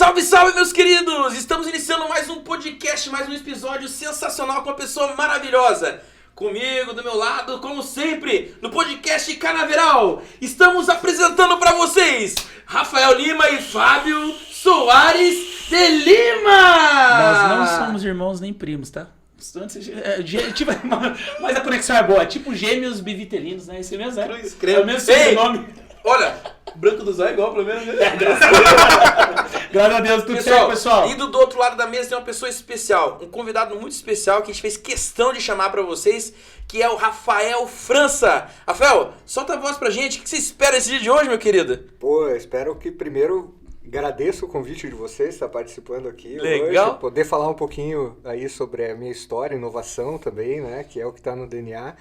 Salve, salve, meus queridos! Estamos iniciando mais um podcast, mais um episódio sensacional com uma pessoa maravilhosa. Comigo, do meu lado, como sempre, no podcast Canaveral, estamos apresentando para vocês Rafael Lima e Fábio Soares de Lima! Nós não somos irmãos nem primos, tá? Mas a conexão é boa, é tipo gêmeos bivitelinos, né? Esse mesmo, né? É o mesmo sobrenome. Olha, branco do zóio é igual, pelo menos. Graças a Deus, tudo certo, pessoal. Indo do outro lado da mesa tem uma pessoa especial, um convidado muito especial que a gente fez questão de chamar pra vocês, que é o Rafael França. Rafael, solta a voz pra gente, o que você espera desse dia de hoje, meu querido? Pô, eu espero que primeiro agradeço o convite de vocês, estar participando aqui Legal. hoje, poder falar um pouquinho aí sobre a minha história, inovação também, né, que é o que tá no DNA.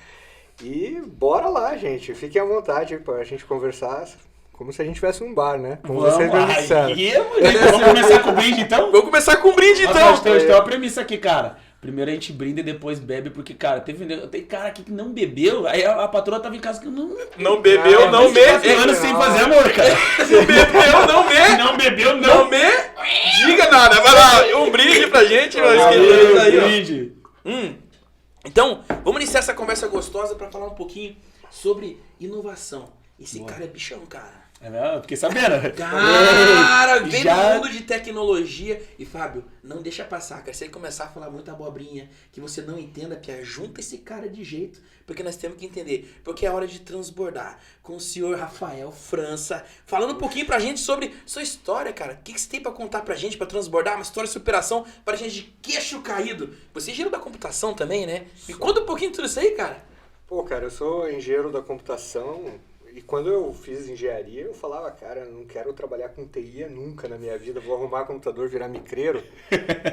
E bora lá, gente, fiquem à vontade pra gente conversar. Como se a gente tivesse um bar, né? Como vocês me disseram. Vamos começar com o brinde, então? Vamos começar com o brinde, então. Nossa, tem uma premissa aqui, cara. Primeiro a gente brinda e depois bebe, porque, cara, tem cara aqui que não bebeu, aí a patroa tava em casa que não bebeu, não me. 4 anos sem fazer amor, cara. Não bebeu, não me. Não bebeu, não me. Diga nada, vai lá, um brinde pra gente, meus queridos. Aí, brinde. Então, vamos iniciar essa conversa gostosa pra falar um pouquinho sobre inovação. Esse cara é bichão, cara. É, fiquei sabendo. Cara, vem do mundo de tecnologia. E Fábio, não deixa passar, cara. Se ele começar a falar muita abobrinha, que você não entenda, Pia, junta esse cara de jeito, porque nós temos que entender. Porque é hora de transbordar com o senhor Rafael França, falando um pouquinho pra gente sobre sua história, cara. O que você tem pra contar pra gente, pra transbordar? Uma história de superação pra gente de queixo caído. Você é engenheiro da computação também, né? Me conta um pouquinho de tudo isso aí, cara. Pô, cara, eu sou engenheiro da computação. E quando eu fiz engenharia, eu falava, cara, não quero trabalhar com TI nunca na minha vida, vou arrumar computador, virar micreiro.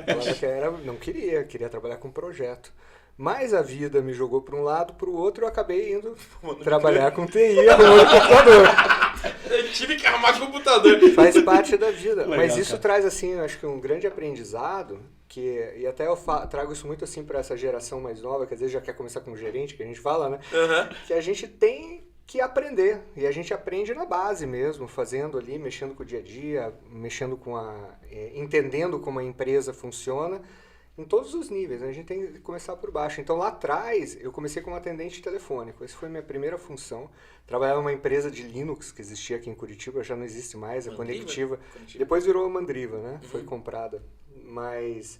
Falava que não queria trabalhar com projeto. Mas a vida me jogou para um lado, para o outro, eu acabei indo trabalhar com TI, arrumando computador. Eu tive que arrumar computador. Faz parte da vida. Legal, mas isso cara. traz, assim, eu acho que um grande aprendizado, e até eu trago isso muito assim para essa geração mais nova, que às vezes já quer começar como gerente, que a gente fala, né? Que a gente tem que aprender, e a gente aprende na base mesmo, fazendo ali, mexendo com o dia a dia, mexendo com entendendo como a empresa funciona, em todos os níveis, né? A gente tem que começar por baixo. Então lá atrás, eu comecei como atendente telefônico, essa foi a minha primeira função, trabalhava numa empresa de Linux, que existia aqui em Curitiba, já não existe mais, a Conectiva, depois virou a Mandriva, né? Foi comprada, mas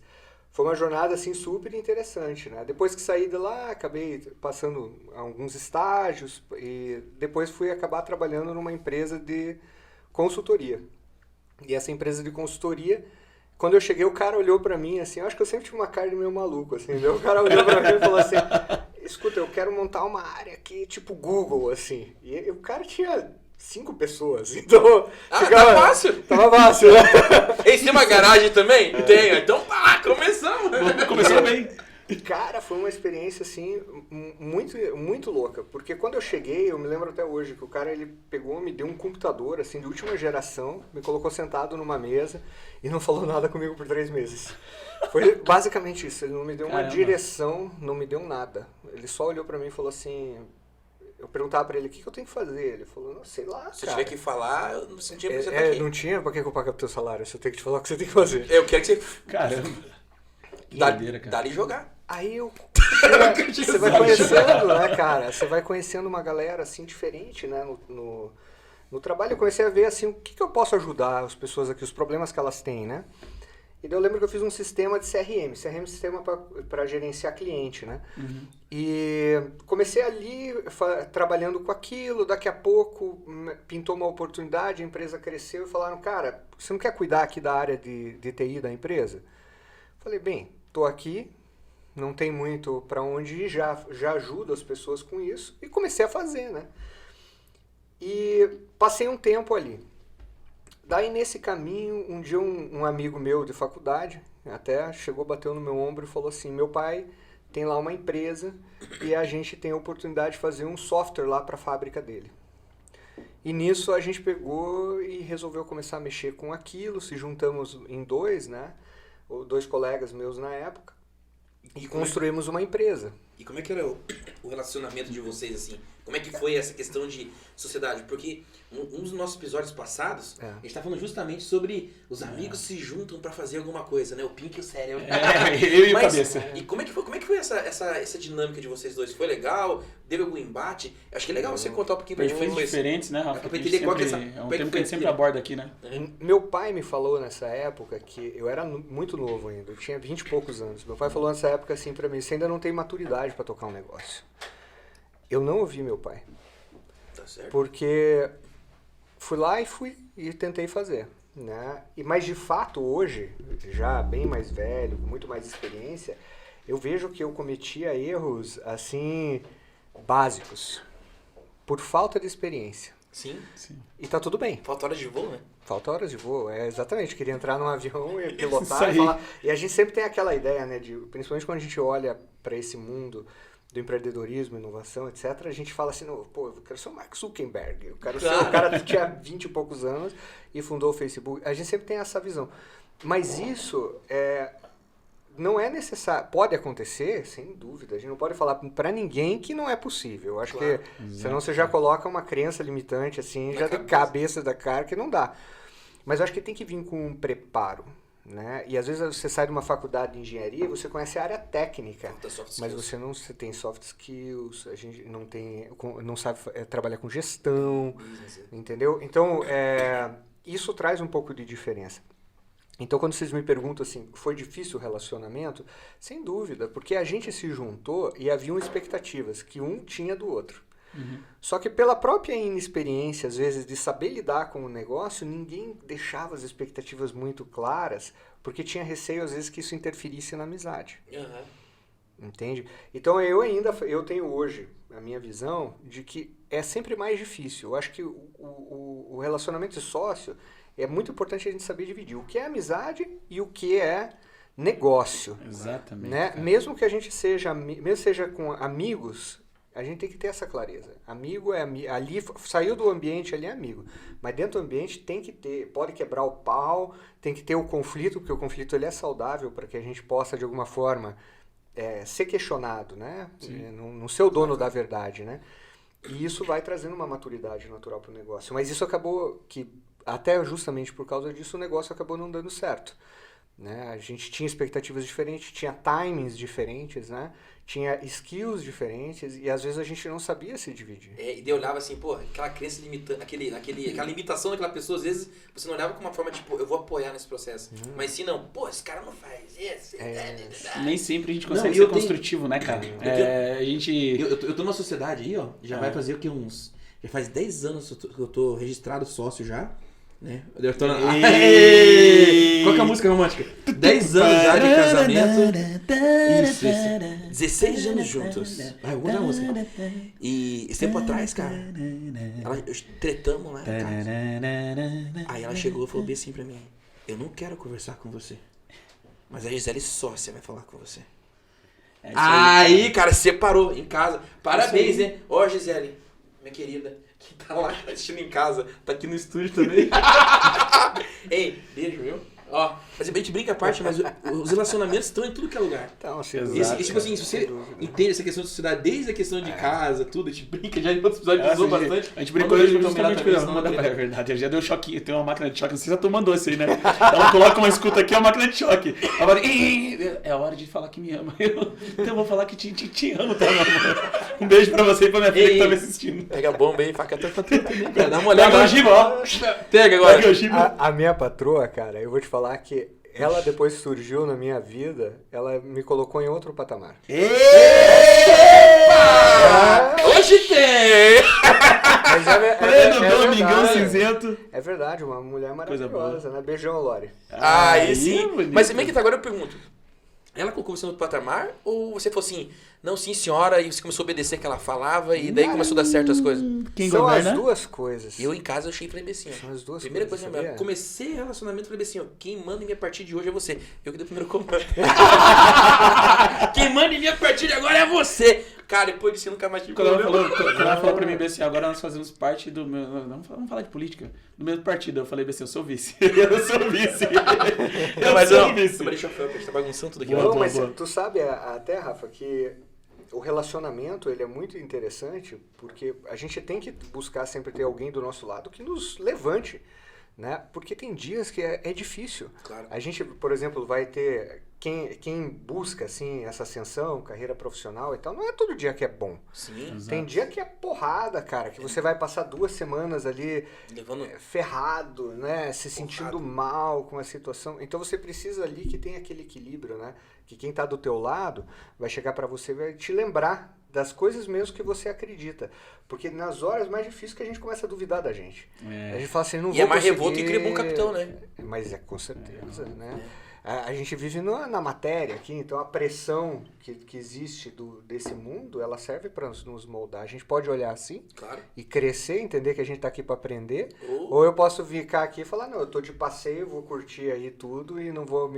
foi uma jornada, assim, super interessante, né? Depois que saí de lá, acabei passando alguns estágios e depois fui acabar trabalhando numa empresa de consultoria. E essa empresa de consultoria, quando eu cheguei, o cara olhou pra mim, assim, eu acho que eu sempre tive uma cara de meio maluco, assim, né? O cara olhou pra mim e falou assim, escuta, eu quero montar uma área aqui, tipo Google, assim. E o cara tinha 5 pessoas, então... Tá fácil. Tava fácil, né? Eles têm uma garagem também? Tem, então tá, começamos. Começou bem. Cara, foi uma experiência, assim, muito, muito louca, porque quando eu cheguei, eu me lembro até hoje, que o cara, ele pegou, me deu um computador, assim, de última geração, me colocou sentado numa mesa e não falou nada comigo por 3 meses. Foi basicamente isso, ele não me deu uma direção, não me deu nada. Ele só olhou pra mim e falou assim... Eu perguntava pra ele, o que eu tenho que fazer? Ele falou, não, sei lá, Se cara. tiver que falar, eu não sentia pra você estar aqui. Não tinha, pra que eu pago o teu salário? Se eu tenho que te falar o que você tem que fazer. Eu quero que você... Caramba. Dá-lhe jogar. Aí você vai conhecendo, né, cara? Você vai conhecendo uma galera, assim, diferente, né? No trabalho eu comecei a ver, assim, o que eu posso ajudar as pessoas aqui, os problemas que elas têm, né? E daí eu lembro que eu fiz um sistema de CRM. CRM é um sistema para gerenciar cliente, né? E comecei ali trabalhando com aquilo, daqui a pouco pintou uma oportunidade, a empresa cresceu e falaram, cara, você não quer cuidar aqui da área de TI da empresa? Falei, bem, tô aqui, não tem muito para onde ir, já ajudo as pessoas com isso e comecei a fazer, né? E passei um tempo ali. Daí, nesse caminho, um dia um amigo meu de faculdade, até chegou, bateu no meu ombro e falou assim, meu pai tem lá uma empresa e a gente tem a oportunidade de fazer um software lá para a fábrica dele. E nisso a gente pegou e resolveu começar a mexer com aquilo, se juntamos em 2, né? 2 colegas meus na época, e construímos uma empresa. E como é que era o relacionamento de vocês, assim? Como é que foi essa questão de sociedade? Porque um dos nossos episódios passados, a gente tá falando justamente sobre os amigos se juntam pra fazer alguma coisa, né? O Pink e o Cérebro. Eu e o Cabeça. E como é que foi essa dinâmica de vocês dois? Foi legal? Teve algum embate? Acho que é legal você contar um pouquinho pra gente. Perfis diferentes, né, Rafa? Pra entender qual que é essa... É um tema que a gente sempre aborda aqui, né? Meu pai me falou nessa época que eu era muito novo ainda, eu tinha 20 e poucos anos. Meu pai falou nessa época assim pra mim, você ainda não tem maturidade pra tocar um negócio. Eu não ouvi meu pai. Tá certo. Porque fui lá e tentei fazer, né? Mas de fato hoje, já bem mais velho, com muito mais experiência, eu vejo que eu cometia erros assim básicos por falta de experiência. Sim. E tá tudo bem. Falta hora de voo, né? Falta horas de voo, exatamente. Queria entrar num avião e pilotar Isso e falar. aí. E a gente sempre tem aquela ideia, né? Principalmente quando a gente olha para esse mundo do empreendedorismo, inovação, etc., a gente fala assim, pô, eu quero ser o Mark Zuckerberg, eu quero ser o cara que tinha 20 e poucos anos e fundou o Facebook. A gente sempre tem essa visão. Mas isso não é necessário. Pode acontecer, sem dúvida. A gente não pode falar para ninguém que não é possível. Eu acho que senão você já coloca uma crença limitante assim, já de cabeça da cara que não dá. Mas eu acho que tem que vir com um preparo. Né? E às vezes você sai de uma faculdade de engenharia e você conhece a área técnica, mas você tem soft skills, a gente não sabe trabalhar com gestão, entendeu? Então, isso traz um pouco de diferença. Então, quando vocês me perguntam assim, foi difícil o relacionamento? Sem dúvida, porque a gente se juntou e haviam expectativas que um tinha do outro. Só que pela própria inexperiência, às vezes, de saber lidar com o negócio, ninguém deixava as expectativas muito claras, porque tinha receio, às vezes, que isso interferisse na amizade. Entende? Então, eu tenho hoje a minha visão de que é sempre mais difícil. Eu acho que o relacionamento de sócio é muito importante a gente saber dividir o que é amizade e o que é negócio. Exatamente. Né? Mesmo que a gente seja com amigos, a gente tem que ter essa clareza. Amigo ali, saiu do ambiente ali é amigo. Mas dentro do ambiente tem que ter, pode quebrar o pau, tem que ter o conflito, porque o conflito ele é saudável para que a gente possa, de alguma forma, ser questionado, né? Não ser o dono da verdade, né? E isso vai trazendo uma maturidade natural para o negócio. Mas isso acabou que, até justamente por causa disso, o negócio acabou não dando certo. Né? A gente tinha expectativas diferentes, tinha timings diferentes, né? Tinha skills diferentes e às vezes a gente não sabia se dividir. E daí eu olhava assim, pô, aquela crença limitante, aquela limitação daquela pessoa, às vezes você não olhava com uma forma tipo, eu vou apoiar nesse processo. Mas se não, pô, esse cara não faz isso. Nem sempre a gente consegue ser construtivo, né, cara? Eu tô numa sociedade aí, ó, já vai fazer o que já faz 10 anos que eu tô registrado sócio já. Né? Eu tô Qual que é a música romântica? 10 anos já de casamento. Isso. 16 anos juntos. Eu vou dar a música. E esse tempo atrás, cara, tretamos lá na casa. Aí ela chegou e falou bem assim pra mim: eu não quero conversar com você, mas a Gisele sócia vai falar com você. Aí, cara, separou em casa. Parabéns, né? Ó, Gisele, minha querida, que tá lá assistindo em casa, tá aqui no estúdio também. Ei, beijo, viu? Ó, mas a gente brinca à parte, mas os relacionamentos estão em tudo que é lugar. Então, e tipo assim, se você entende essa questão de sociedade, desde a questão de casa, tudo, a gente brinca, já em outros episódios usou bastante. A gente brincou justamente com isso, é verdade. Ele já deu choque, tem uma máquina de choque, não sei se já tu mandou isso aí, né? Ela coloca uma escuta aqui, é uma máquina de choque. Ela fala, é a hora de falar que me ama. Então eu vou falar que te amo, tá, meu amor? Um beijo pra você e pra minha filha que tá me assistindo. Pega a bomba aí, faca até pra tu também, cara. Dá uma olhada. Pega o Giba, ó. Pega agora. A minha patroa, cara, eu vou te falar que ela depois surgiu na minha vida, ela me colocou em outro patamar. Epa! Hoje tem! Mas Domingão Cinzento. É verdade, uma mulher maravilhosa, né? Beijão, Lore. Aí sim. Mas como é que tá? Agora eu pergunto. Ela colocou você no outro patamar? Ou você falou assim, não, sim senhora, e você começou a obedecer o que ela falava e daí começou a dar certo as coisas? São governa? As duas coisas. Eu em casa eu achei e falei assim, ó. São as duas primeira coisas. Primeira coisa, comecei relacionamento e falei assim, ó, quem manda em minha partir de hoje é você. Eu que dei o primeiro comando. Quem manda em minha partir de agora é você. Cara, depois disso eu nunca mais tive. Quando ela falou pra mim assim, agora nós fazemos parte do meu... Não vamos falar de política. Do mesmo partido. Eu falei assim, eu sou vice. Eu sou vice. Eu sou vice. Deixa eu tá bagunçando tudo aqui. Não, mas tu sabe até, Rafa, que o relacionamento, ele é muito interessante, porque a gente tem que buscar sempre ter alguém do nosso lado que nos levante, né? Porque tem dias que é difícil. Claro. A gente, por exemplo, vai ter... Quem busca, assim, essa ascensão, carreira profissional e tal, não é todo dia que é bom. Sim. Exato. Tem dia que é porrada, cara, que você vai passar 2 semanas ali Levando... ferrado, né? Se Porrada. sentindo mal com a situação. Então você precisa ali que tenha aquele equilíbrio, né? Que quem tá do teu lado vai chegar pra você e vai te lembrar das coisas mesmo que você acredita. Porque nas horas mais difíceis que a gente começa a duvidar da gente. A gente fala assim, não vou E é mais conseguir... revolto que cria bom capitão, né? Mas é com certeza, né? A gente vive na matéria aqui, então a pressão que existe desse mundo, ela serve para nos moldar. A gente pode olhar assim Claro. e crescer, entender que a gente está aqui para aprender, ou eu posso ficar aqui e falar, não, eu tô de passeio, vou curtir aí tudo e não vou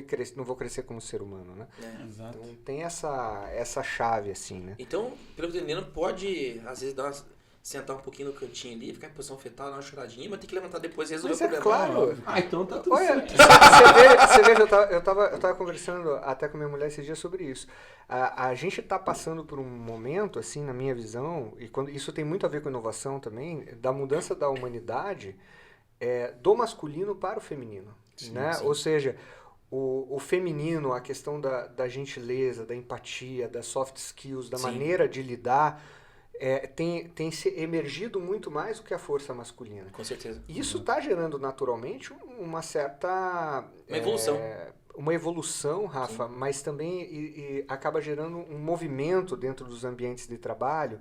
crescer como ser humano, né? Exato. Então tem essa chave assim, né? Então, pelo que eu tô entendendo, pode, às vezes, sentar um pouquinho no cantinho ali, ficar em posição fetal, dar uma choradinha, mas tem que levantar depois e resolver Mas o é problema. claro. Ah, então tá tudo Olha, certo. você vê, eu tava conversando até com minha mulher esses dias sobre isso. A gente tá passando por um momento, assim, na minha visão, e isso tem muito a ver com inovação também, da mudança da humanidade do masculino para o feminino. Sim, né? sim. Ou seja, o feminino, a questão da gentileza, da empatia, das soft skills, da Sim. maneira de lidar, tem se emergido muito mais do que a força masculina. Com certeza. Isso está gerando naturalmente uma certa... Uma evolução. Uma evolução, Rafa, mas também e acaba gerando um movimento dentro dos ambientes de trabalho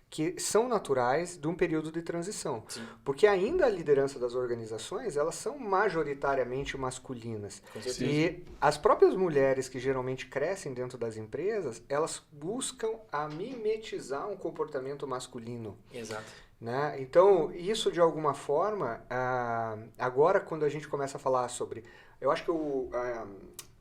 que são naturais de um período de transição. Sim. Porque ainda a liderança das organizações, elas são majoritariamente masculinas. Com certeza. E as próprias mulheres que geralmente crescem dentro das empresas, elas buscam a mimetizar um comportamento masculino. Exato. Né? Então, isso de alguma forma, agora quando a gente começa a falar sobre... Eu acho que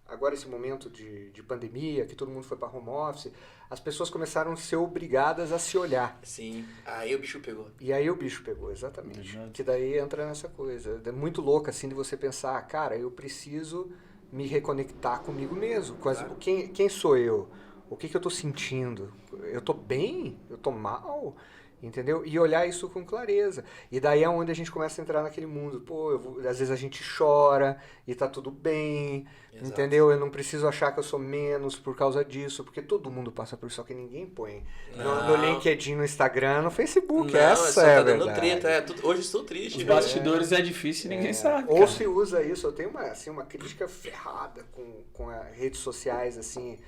agora esse momento de pandemia, que todo mundo foi para home office, as pessoas começaram a ser obrigadas a se olhar. Sim. Aí o bicho pegou. E aí o bicho pegou, exatamente. Exato. Que daí entra nessa coisa. É muito louco assim de você pensar, cara, eu preciso me reconectar comigo mesmo. Claro. Quem sou eu? O que eu tô sentindo? Eu tô bem? Eu tô mal? Entendeu? E olhar isso com clareza. E daí é onde a gente começa a entrar naquele mundo. Pô, às vezes a gente chora e tá tudo bem, Exato. entendeu? Eu não preciso achar que eu sou menos por causa disso, porque todo mundo passa por isso, só que ninguém põe. No LinkedIn, no Instagram, no Facebook. Não, essa só é a tá dando verdade. treta. Hoje estou triste. Os viu? bastidores é difícil e ninguém sabe. Ou cara. se usa isso, eu tenho uma crítica ferrada com as redes sociais, assim.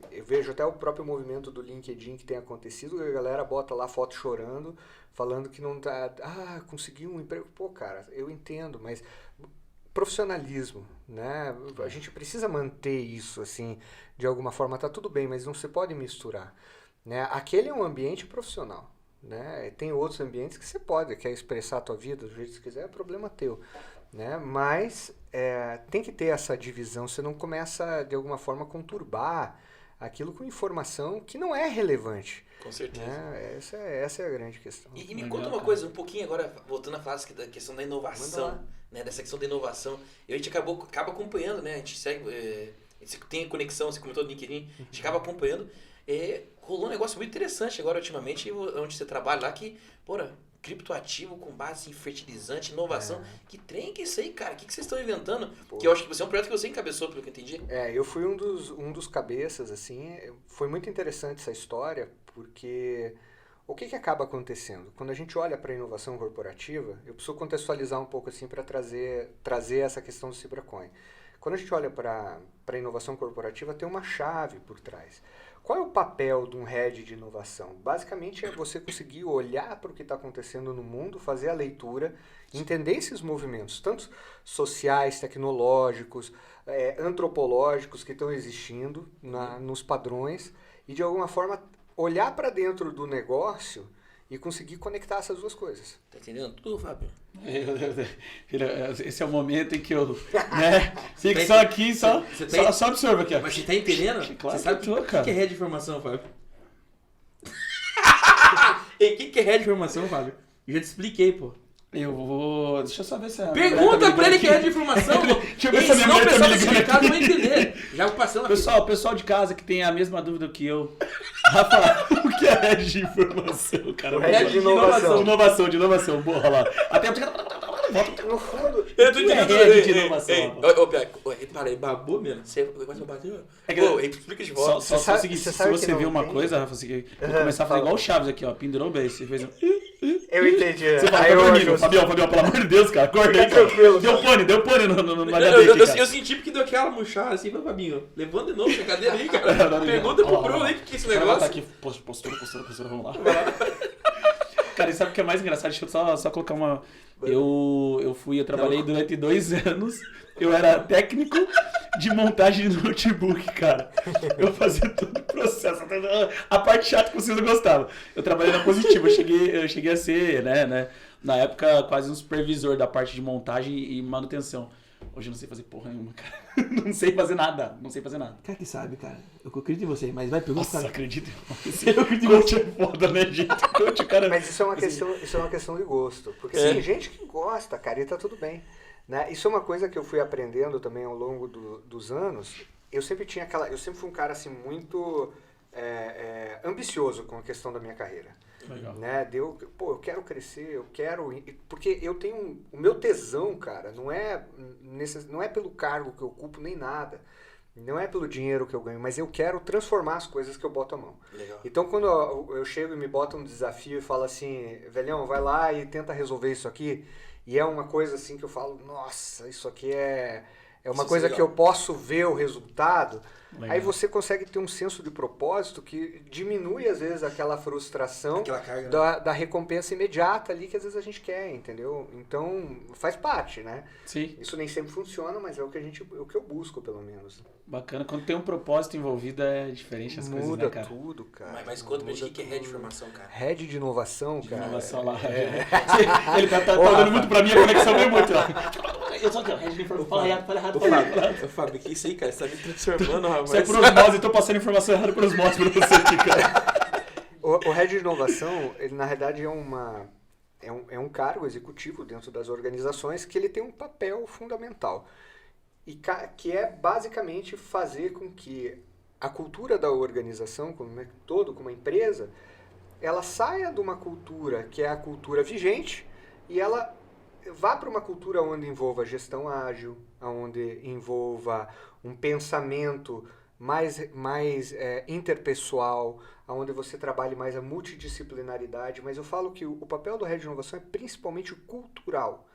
Eu vejo até o próprio movimento do LinkedIn que tem acontecido, a galera bota lá foto chorando, falando que não tá... conseguiu um emprego. Pô, cara, eu entendo, mas profissionalismo, né? A gente precisa manter isso, assim, de alguma forma. Tá tudo bem, mas não se pode misturar, né? Aquele é um ambiente profissional, né? Tem outros ambientes que você quer expressar a tua vida do jeito que você quiser, é problema teu, né? Mas tem que ter essa divisão, você não começa de alguma forma a conturbar aquilo com informação que não é relevante. Com certeza. Né? Essa é a grande questão. E me conta uma coisa, um pouquinho agora, voltando a falar da questão da inovação, né? Dessa questão da inovação. E a gente acaba acompanhando, né? A gente segue, você tem conexão, você comentou no LinkedIn, a gente acaba acompanhando. Rolou um negócio muito interessante agora, ultimamente, onde você trabalha lá, que, porra, criptoativo com base em fertilizante, inovação. Que trem que é isso aí, cara? O que vocês estão inventando? Que eu acho que você é um projeto que você encabeçou, pelo que eu entendi. Eu fui um dos cabeças, assim. Foi muito interessante essa história, porque o que acaba acontecendo? Quando a gente olha para a inovação corporativa, eu preciso contextualizar um pouco assim para trazer essa questão do Cibracoin. Quando a gente olha para a inovação corporativa, tem uma chave por trás. Qual é o papel de um head de inovação? Basicamente é você conseguir olhar para o que está acontecendo no mundo, fazer a leitura, entender esses movimentos, tanto sociais, tecnológicos, antropológicos que estão existindo nos padrões, e de alguma forma olhar para dentro do negócio e conseguir conectar essas duas coisas. Tá entendendo tudo, Fábio? Esse é o momento em que eu fico só aqui, só absorvo aqui. Ó. Mas você tá entendendo? Claro você sabe que eu tô, o cara. que é head de informação, Fábio? E o que é head de informação, Fábio? Eu já te expliquei, pô. Eu vou... Deixa eu só ver se a... Pergunta pra ele que é de informação. Deixa eu ver se a minha mulher tá me ligando Caso aqui. não entender. Já passando aqui. Pessoal de casa que tem a mesma dúvida que eu. Rafa, o que é Red de informação, cara? O Red de inovação. De inovação, porra lá. Até... No fundo, Eu tô que é entendendo. Red de inovação? Ô, Pia, para aí, babou mesmo. Você quase bateu. Ô, explica de volta. Só o seguinte, você se sabe você que não ver uma tem? coisa, Rafa, você vai começar a fazer igual o Chaves aqui, ó. Pendurou o beijo. Você fez um... eu entendi. Você fala, Aí tá eu dormindo. acho- Fabião, pelo amor de Deus, cara. Acorda aí, Fica cara. tranquilo. Deu pane no HD aqui, cara. Eu senti porque deu aquela murchada assim, meu Fabinho. Levanta de novo essa cadeira aí, cara. Não, Pergunta pro ó, Bruno ó, aí o que é esse O cara vai negócio. tá aqui, postura, vamos lá. Cara, e sabe o que é mais engraçado? Deixa eu só colocar uma... Eu trabalhei durante 2 anos, eu era técnico de montagem de notebook, cara. Eu fazia todo o processo, a parte chata que vocês não gostavam. Eu trabalhei na Positiva, eu cheguei a ser, né, na época, quase um supervisor da parte de montagem e manutenção. Hoje eu não sei fazer porra nenhuma, cara. Não sei fazer nada. Cara que sabe, cara. Eu acredito em você, mas vai perguntar. Nossa, acredito. Coach é foda, né, gente? Coach, cara... Mas isso é uma questão de gosto. Porque É. tem gente que gosta, cara, e tá tudo bem. Né? Isso é uma coisa que eu fui aprendendo também ao longo dos anos. Eu sempre fui um cara assim muito ambicioso com a questão da minha carreira. Legal. Né? Eu quero crescer, porque eu tenho o meu tesão, cara, não é pelo cargo que eu ocupo nem nada, não é pelo dinheiro que eu ganho, mas eu quero transformar as coisas que eu boto a mão. Legal. Então quando eu chego e me boto um desafio e falo assim, velhão, vai lá e tenta resolver isso aqui, e é uma coisa assim que eu falo, nossa, isso aqui é uma Isso coisa é que eu posso ver o resultado. Legal. Aí você consegue ter um senso de propósito que diminui, às vezes, aquela frustração Aquela carga, né? da recompensa imediata ali que às vezes a gente quer, entendeu? Então, faz parte, né? Sim. Isso nem sempre funciona, mas é o que eu busco, pelo menos. Bacana. Quando tem um propósito envolvido é diferente as coisas, né, cara? Tudo, cara. Mas conta pra gente o Muda que é Red de tudo. informação, cara. Head de inovação, De cara. inovação lá. Ele tá dando muito pra mim, a conexão veio muito, ó. Eu sou aqui, ó. Red de informação. Fala errado. Ô, Fábio, que isso aí, cara? Você tá me transformando, rapaz. Isso é por osmose, eu tô passando informação errada por osmose pra você aqui, cara. O Head de inovação, ele na realidade é um cargo executivo dentro das organizações que ele tem um papel fundamental. E que é basicamente fazer com que a cultura da organização, como uma empresa, ela saia de uma cultura que é a cultura vigente e ela vá para uma cultura onde envolva gestão ágil, onde envolva um pensamento mais interpessoal, onde você trabalhe mais a multidisciplinaridade, mas eu falo que o papel do Head de Inovação é principalmente cultural.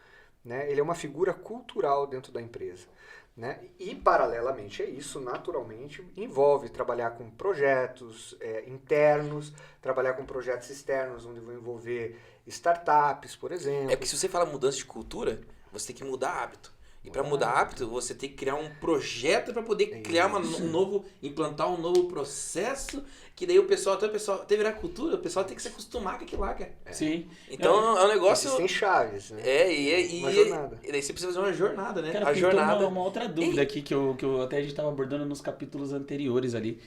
Né? Ele é uma figura cultural dentro da empresa. Né? E, paralelamente a isso, naturalmente, envolve trabalhar com projetos internos, trabalhar com projetos externos, onde vão envolver startups, por exemplo. É porque se você fala mudança de cultura, você tem que mudar hábito. E para mudar hábito, você tem que criar um projeto para poder criar implantar um novo processo, que daí até virar cultura, o pessoal tem que se acostumar com aquilo lá, cara. Sim. Então é um negócio... Existem chaves, né? Uma jornada. E daí você precisa fazer uma jornada, né? Cara, A jornada... uma outra dúvida aqui que eu até a gente estava abordando nos capítulos anteriores ali.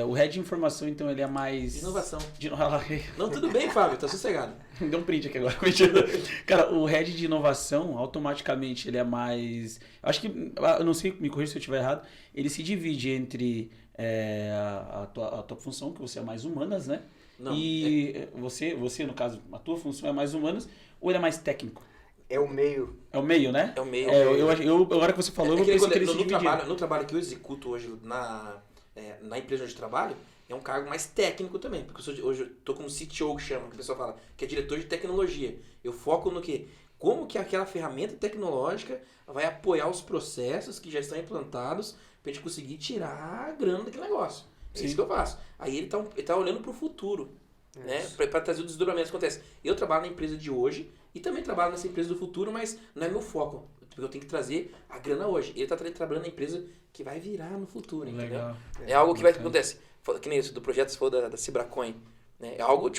O Head de informação, então, ele é mais... Inovação. Inovação. Não, tudo bem, Fábio, tá sossegado. Deu um print aqui agora. Mentira. Cara, o Head de inovação, automaticamente, ele é mais... Acho que, eu não sei, me corrija se eu estiver errado, ele se divide entre a tua função, que você é mais humanas, né? Não, e você, no caso, a tua função é mais humanas, ou ele é mais técnico? É o meio. É o meio, né? É o meio. Agora que você falou, eu pensei que ele se dividia. No trabalho que eu executo hoje na empresa onde eu trabalho, é um cargo mais técnico também, porque hoje eu tô como CTO, que chama, que o pessoal fala, que é diretor de tecnologia. Eu foco no quê? Como que aquela ferramenta tecnológica vai apoiar os processos que já estão implantados pra gente conseguir tirar a grana daquele negócio. É Sim. isso que eu faço. Aí ele tá olhando pro futuro, né? Pra trazer o desdobramento que acontece. Eu trabalho na empresa de hoje e também trabalho nessa empresa do futuro, mas não é meu foco. Porque eu tenho que trazer a grana hoje. Ele tá trabalhando na empresa que vai virar no futuro, entendeu? Legal. É algo que vai acontecer. Que nem isso, do projeto se for da Cibracoin. Né? É algo,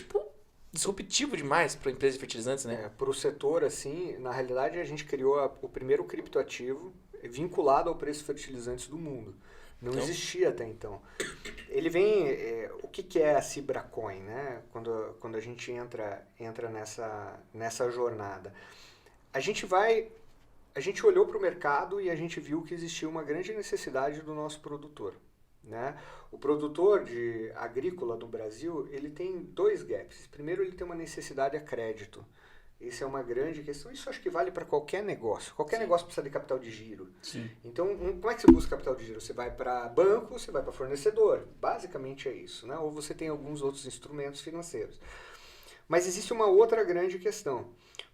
disruptivo demais para a empresa de fertilizantes, né? Para o setor, assim, na realidade a gente criou o primeiro criptoativo vinculado ao preço de fertilizantes do mundo. Não existia até então. Ele vem... o que é a Cibracoin, né? Quando a gente entra nessa jornada. A gente olhou para o mercado e a gente viu que existia uma grande necessidade do nosso produtor. Né? O produtor agrícola do Brasil, ele tem 2 gaps. Primeiro, ele tem uma necessidade a crédito. Isso é uma grande questão. Isso acho que vale para qualquer negócio. Qualquer negócio precisa de capital de giro. Sim. Então, como é que você busca capital de giro? Você vai para banco, você vai para fornecedor. Basicamente é isso. Né? Ou você tem alguns outros instrumentos financeiros. Mas existe uma outra grande questão.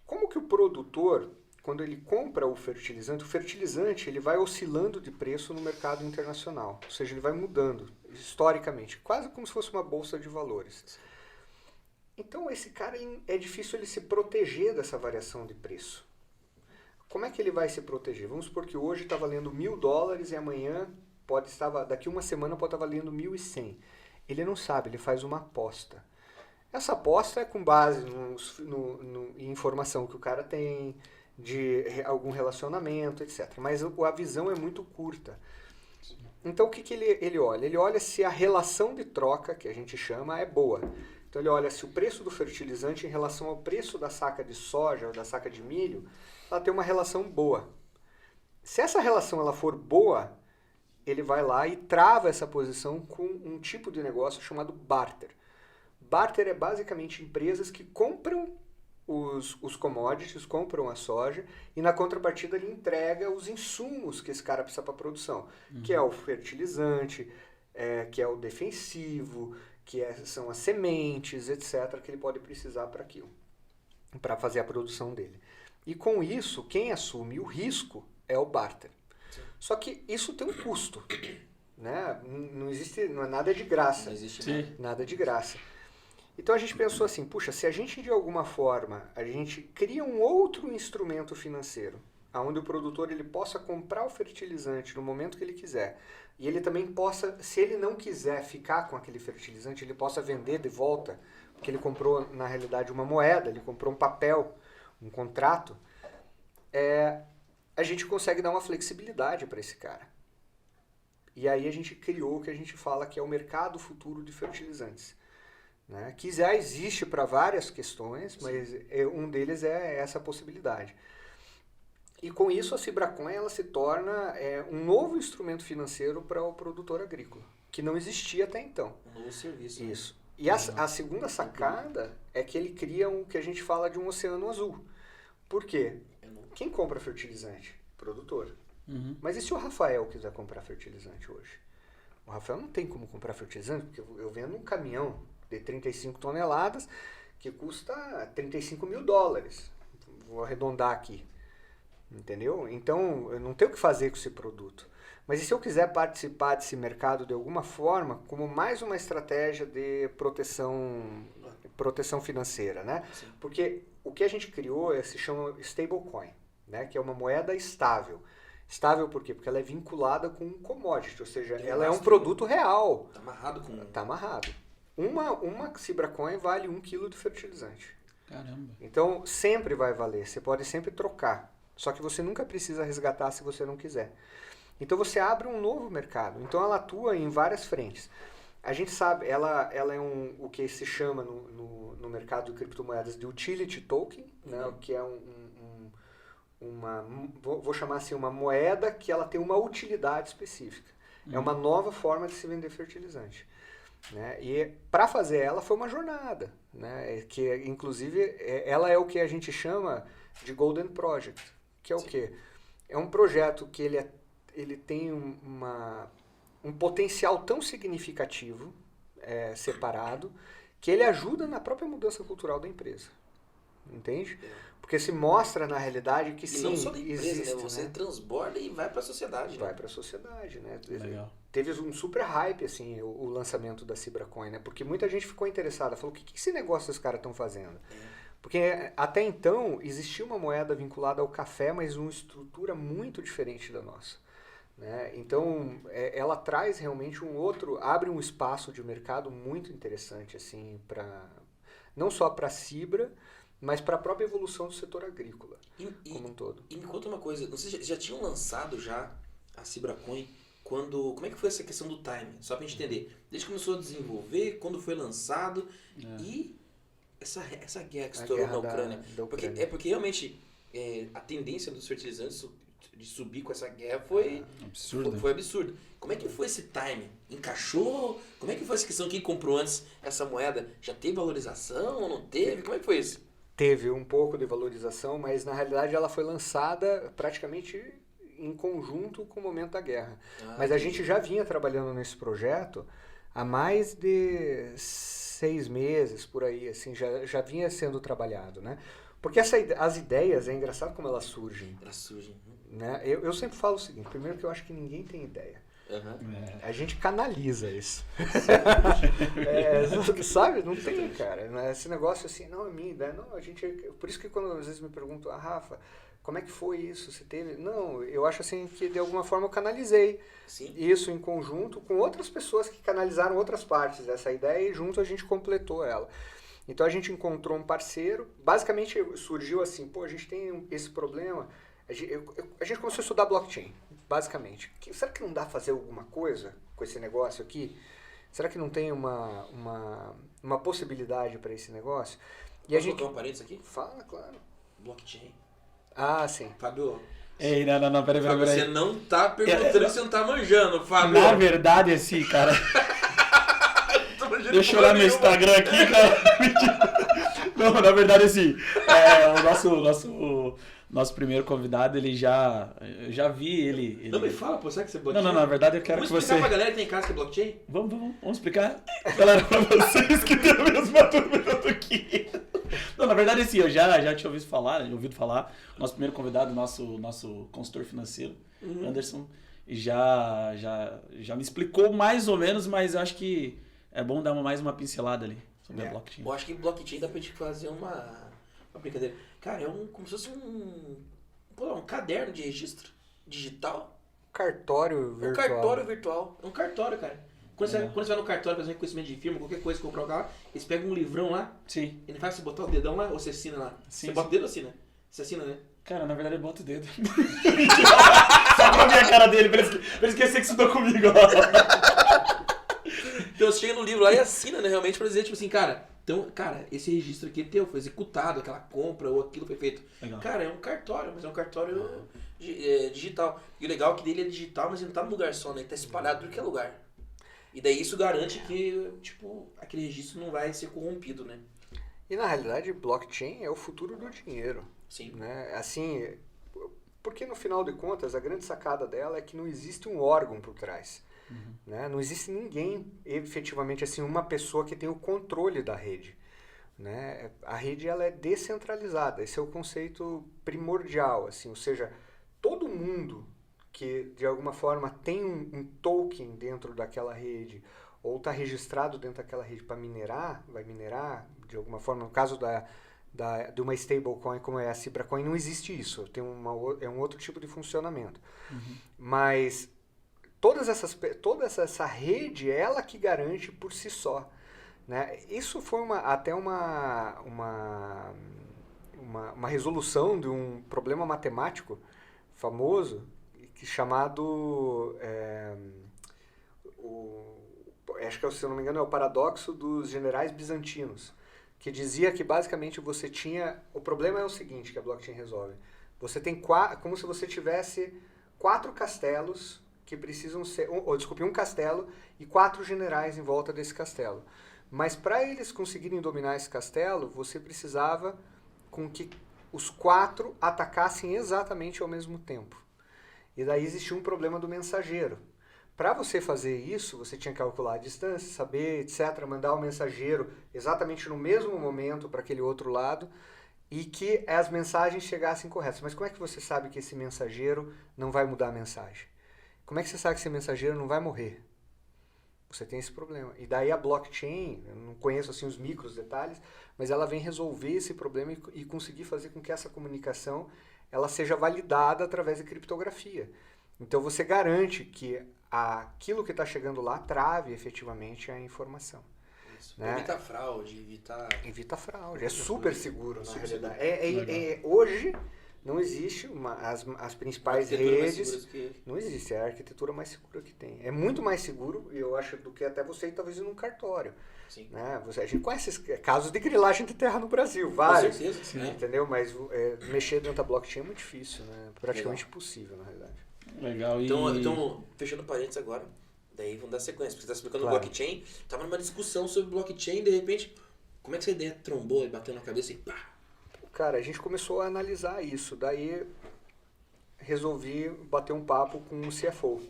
Como que o produtor, quando ele compra o fertilizante ele vai oscilando de preço no mercado internacional. Ou seja, ele vai mudando historicamente. Quase como se fosse uma bolsa de valores. Então, esse cara é difícil ele se proteger dessa variação de preço. Como é que ele vai se proteger? Vamos supor que hoje está valendo $1.000 e amanhã daqui uma semana pode estar valendo 1.100. Ele não sabe, ele faz uma aposta. Essa aposta é com base em informação que o cara tem, de algum relacionamento, etc. Mas a visão é muito curta. Então, o que ele olha? Ele olha se a relação de troca, que a gente chama, é boa. Então ele olha se o preço do fertilizante em relação ao preço da saca de soja ou da saca de milho, ela tem uma relação boa. Se essa relação ela for boa, ele vai lá e trava essa posição com um tipo de negócio chamado barter. Barter é basicamente empresas que compram os commodities, compram a soja e na contrapartida ele entrega os insumos que esse cara precisa para a produção, que é o fertilizante, que é o defensivo, são as sementes, etc., que ele pode precisar para aquilo, para fazer a produção dele. E com isso, quem assume o risco é o barter. Só que isso tem um custo, né? Não é nada de graça. Não existe nada de graça. Então a gente pensou assim, puxa, se a gente de alguma forma, a gente cria um outro instrumento financeiro, onde o produtor ele possa comprar o fertilizante no momento que ele quiser, e ele também possa, se ele não quiser ficar com aquele fertilizante, ele possa vender de volta, porque ele comprou na realidade uma moeda, ele comprou um papel, um contrato, a gente consegue dar uma flexibilidade para esse cara. E aí a gente criou o que a gente fala que é o mercado futuro de fertilizantes. Né, que já existe para várias questões, mas um deles é essa possibilidade. E com isso a Cibracoin ela se torna um novo instrumento financeiro para o produtor agrícola, que não existia até então. Um novo serviço. Isso. E a segunda sacada é que ele cria o que a gente fala de um oceano azul. Por quê? Quem compra fertilizante? Produtor. Mas e se o Rafael quiser comprar fertilizante hoje? O Rafael não tem como comprar fertilizante, porque eu vendo um caminhão de 35 toneladas, que custa $35.000. Vou arredondar aqui. Entendeu? Então, eu não tenho o que fazer com esse produto. Mas e se eu quiser participar desse mercado de alguma forma, como mais uma estratégia de proteção financeira, né? Sim. Porque o que a gente criou se chama stablecoin, né? Que é uma moeda estável. Estável por quê? Porque ela é vinculada com um commodity, ou seja, ela é um produto real. Está amarrado com... Está amarrado. Uma Cibracoin vale 1 kg de fertilizante. Caramba. Então, sempre vai valer. Você pode sempre trocar. Só que você nunca precisa resgatar se você não quiser. Então, você abre um novo mercado. Então, ela atua em várias frentes. A gente sabe, ela é o que se chama no mercado de criptomoedas de utility token, né? Que é vou chamar assim, uma moeda que ela tem uma utilidade específica. É uma nova forma de se vender fertilizante. Né? E para fazer ela foi uma jornada, né? Que inclusive ela é o que a gente chama de Golden Project, que é o quê? É um projeto que ele tem um potencial tão significativo, separado, que ele ajuda na própria mudança cultural da empresa, entende? Porque se mostra na realidade que sim, não só da empresa, existe, né? Você transborda e vai para a sociedade. Vai para a sociedade, né? Legal. Teve um super hype, assim, o lançamento da Cibracoin, né? Porque muita gente ficou interessada, falou, o que esse negócio os caras estão fazendo? Porque até então existia uma moeda vinculada ao café, mas uma estrutura muito diferente da nossa. Né? Então, ela traz realmente abre um espaço de mercado muito interessante, assim, não só para a Cibra, mas para a própria evolução do setor agrícola como um todo. E me conta uma coisa, vocês já tinham lançado a Cibracoin como é que foi essa questão do timing? Só pra gente entender. Desde que começou a desenvolver, quando foi lançado e essa guerra que estourou na Ucrânia. Da Ucrânia. Porque realmente a tendência dos fertilizantes de subir com essa guerra foi absurdo. Foi absurdo. Como é que foi esse timing? Encaixou? Como é que foi essa questão? Quem comprou antes essa moeda? Já teve valorização ou não teve? Como é que foi isso? Teve um pouco de valorização, mas na realidade ela foi lançada praticamente em conjunto com o momento da guerra. Mas a gente já vinha trabalhando nesse projeto há mais de 6 meses, por aí, assim, já vinha sendo trabalhado, né? Porque as ideias, é engraçado como elas surgem. Elas surgem. Né? Eu sempre falo o seguinte, primeiro que eu acho que ninguém tem ideia. A gente canaliza isso. Sabe? Não tem, cara. Esse negócio assim, não, é minha ideia. Não, por isso que quando às vezes me perguntam, Rafa, como é que foi isso? Você teve? Não, eu acho assim que de alguma forma eu canalizei isso em conjunto com outras pessoas que canalizaram outras partes dessa ideia e junto a gente completou ela. Então a gente encontrou um parceiro, basicamente surgiu assim, a gente tem esse problema, a gente começou a estudar blockchain, basicamente. Será que não dá pra fazer alguma coisa com esse negócio aqui? Será que não tem uma possibilidade para esse negócio? E Posso colocar um parênteses aqui? Fala, claro. Blockchain. Ah, sim. Fábio, Ei, não, peraí. você não tá perguntando se você não tá manjando, Fábio. Na verdade, assim, cara... Deixa eu olhar meu Instagram aqui, cara. Não, na verdade, assim, o nosso primeiro convidado, eu já vi ele... Não me fala, pô, sabe que você é blockchain? Não, na verdade eu quero que Vamos você... explicar pra galera que tem em casa que é blockchain? Vamos explicar, galera, pra vocês que tem a mesma dúvida do que eu. Não, na verdade, assim, eu já tinha ouvido falar, nosso primeiro convidado, nosso consultor financeiro, Anderson, já me explicou mais ou menos, mas eu acho que é bom dar mais uma pincelada ali sobre a blockchain. Eu acho que blockchain dá pra gente fazer uma brincadeira. Cara, como se fosse um caderno de registro digital. Cartório virtual. Um cartório virtual. É um cartório, cara. Quando você vai no cartório fazer reconhecimento de firma, qualquer coisa, comprar um carro, eles pegam um livrão lá. Sim. Ele faz você botar o dedão lá ou você assina lá? Sim, você bota o dedo ou assina? Você assina, né? Cara, na verdade eu boto o dedo. Só pra ver a cara dele, pra ele esquecer que estudou comigo. Então você chega no livro lá e assina, né, realmente, pra dizer, tipo assim, cara, esse registro aqui é teu, foi executado, aquela compra ou aquilo foi feito. Legal. Cara, é um cartório, mas é um cartório digital. E o legal é que dele é digital, mas ele não tá num lugar só, né? Ele tá espalhado em qualquer lugar. E daí isso garante que, tipo, aquele registro não vai ser corrompido, né? E na realidade, blockchain é o futuro do dinheiro. Sim. Né? Assim, porque no final de contas, a grande sacada dela é que não existe um órgão por trás. Né? Não existe ninguém, efetivamente, assim, uma pessoa que tem o controle da rede. Né? A rede ela é descentralizada, esse é o conceito primordial. Assim, ou seja, todo mundo que de alguma forma tem um token dentro daquela rede ou está registrado dentro daquela rede para minerar, vai minerar de alguma forma. No caso de uma stablecoin como é a Cibracoin, não existe isso, é um outro tipo de funcionamento. Mas toda essa rede é ela que garante por si só. Né? Isso foi até uma resolução de um problema matemático famoso chamado, acho que se eu não me engano é o paradoxo dos generais bizantinos, que dizia que basicamente você tinha, o problema é o seguinte que a blockchain resolve, você tem como se você tivesse 4 castelos que precisam ser, um castelo e 4 generais em volta desse castelo. Mas para eles conseguirem dominar esse castelo, você precisava com que os 4 atacassem exatamente ao mesmo tempo. E daí existia um problema do mensageiro. Para você fazer isso, você tinha que calcular a distância, saber, etc., mandar o mensageiro exatamente no mesmo momento para aquele outro lado e que as mensagens chegassem corretas. Mas como é que você sabe que esse mensageiro não vai mudar a mensagem? Como é que você sabe que esse mensageiro não vai morrer? Você tem esse problema. E daí a blockchain, eu não conheço assim os micros detalhes, mas ela vem resolver esse problema e conseguir fazer com que essa comunicação ela seja validada através de criptografia. Então você garante que aquilo que está chegando lá trave efetivamente a informação. Isso. Né? Evita fraude, Evita fraude. É super seguro, na realidade. Hoje, Não existe as principais redes. Não existe, é a arquitetura mais segura que tem. É muito mais seguro, e eu acho, do que até você ir talvez num cartório. Sim. Né? A gente conhece casos de grilagem de terra no Brasil, vários. Com certeza, sim. Entendeu? Mas mexer dentro da blockchain é muito difícil, né? Praticamente impossível, na realidade. Legal. Então, fechando parênteses agora, daí vamos dar sequência, porque você está explicando blockchain, tava numa discussão sobre blockchain, de repente, como é que essa ideia trombou e bateu na cabeça e pá? Cara, a gente começou a analisar isso, daí resolvi bater um papo com o CFO,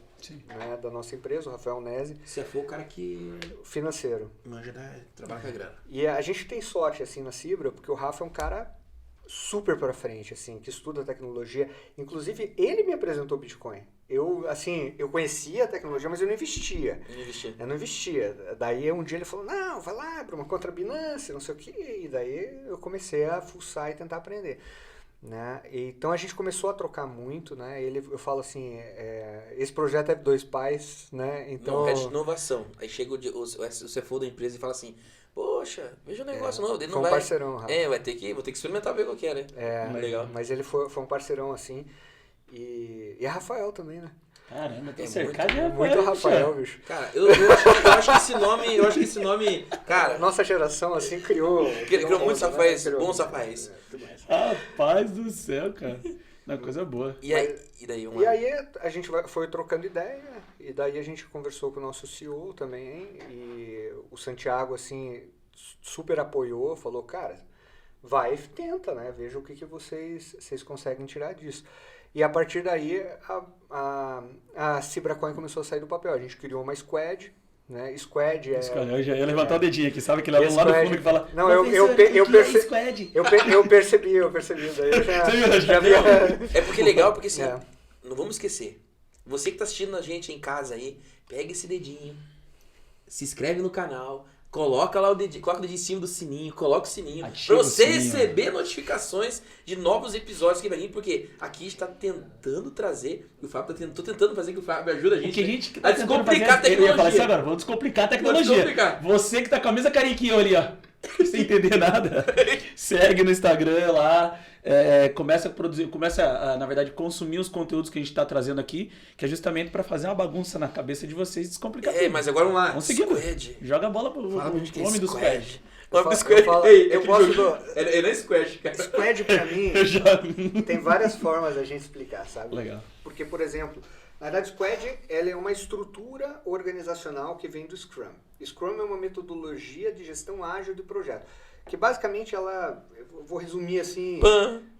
né, da nossa empresa, o Rafael Nese. CFO, o cara que... Financeiro. Manja trabalha com a grana. E a gente tem sorte, assim, na Cibra, porque o Rafa é um cara super pra frente, assim, que estuda tecnologia. Inclusive, ele me apresentou o Bitcoin. Eu conhecia a tecnologia, mas eu não investia. Eu não investia. Daí, um dia ele falou, não, vai lá, abre uma conta Binance, não sei o quê. E daí, eu comecei a fuçar e tentar aprender. Né? Então, a gente começou a trocar muito, né? Eu falo assim, esse projeto é de 2 pais, né? Então... Não, é de inovação. Aí chega o CFO da empresa e fala assim, poxa, veja o negócio novo. Ele não foi um parceirão, Rafa. vou ter que experimentar, ver qual que é, né? Legal. Mas ele foi um parceirão, assim. E a Rafael também, né? Caramba, tô cercado de Rafael. Muito Rafael, bicho. Cara, eu acho que esse nome, cara... Nossa geração, assim, criou muitos Rafaéis, bons Rafaéis. Rapaz do céu, cara. Uma coisa boa. E aí a gente foi trocando ideia, e daí a gente conversou com o nosso CEO também, e o Santiago, assim, super apoiou, falou, cara, vai e tenta, né? Veja o que vocês conseguem tirar disso. E a partir daí, a Cibracoin começou a sair do papel. A gente criou uma squad, né? Squad é... Eu já ia levantar o dedinho aqui, sabe? Aquele aluno lá no fundo que fala... Não, eu percebi. Daí eu já vi. É porque é legal, porque assim, não vamos esquecer. Você que tá assistindo a gente em casa aí, pega esse dedinho, se inscreve no canal, coloca lá o dedinho, coloca o dedinho em cima do sininho, coloca o sininho, pra você receber notificações de novos episódios que vai vir, porque aqui a gente tá tentando trazer, e o Fábio tô tentando fazer que o Fábio ajuda a gente, a descomplicar a tecnologia. Eu ia falar isso agora, vamos descomplicar a tecnologia. Você que tá com a mesma carinha que eu ali, ó, sem entender nada, segue no Instagram lá, começa a produzir, na verdade, consumir os conteúdos que a gente tá trazendo aqui, que é justamente pra fazer uma bagunça na cabeça de vocês e descomplicar tudo. Mas agora vamos lá. Vamos seguir. Squad. Joga a bola pro nome do Squad. Ele é Squad, cara. Squad pra mim tem várias formas da gente explicar, sabe? Legal. Porque, por exemplo, na verdade, Squad ela é uma estrutura organizacional que vem do Scrum. Scrum é uma metodologia de gestão ágil de projeto. Que basicamente eu vou resumir assim,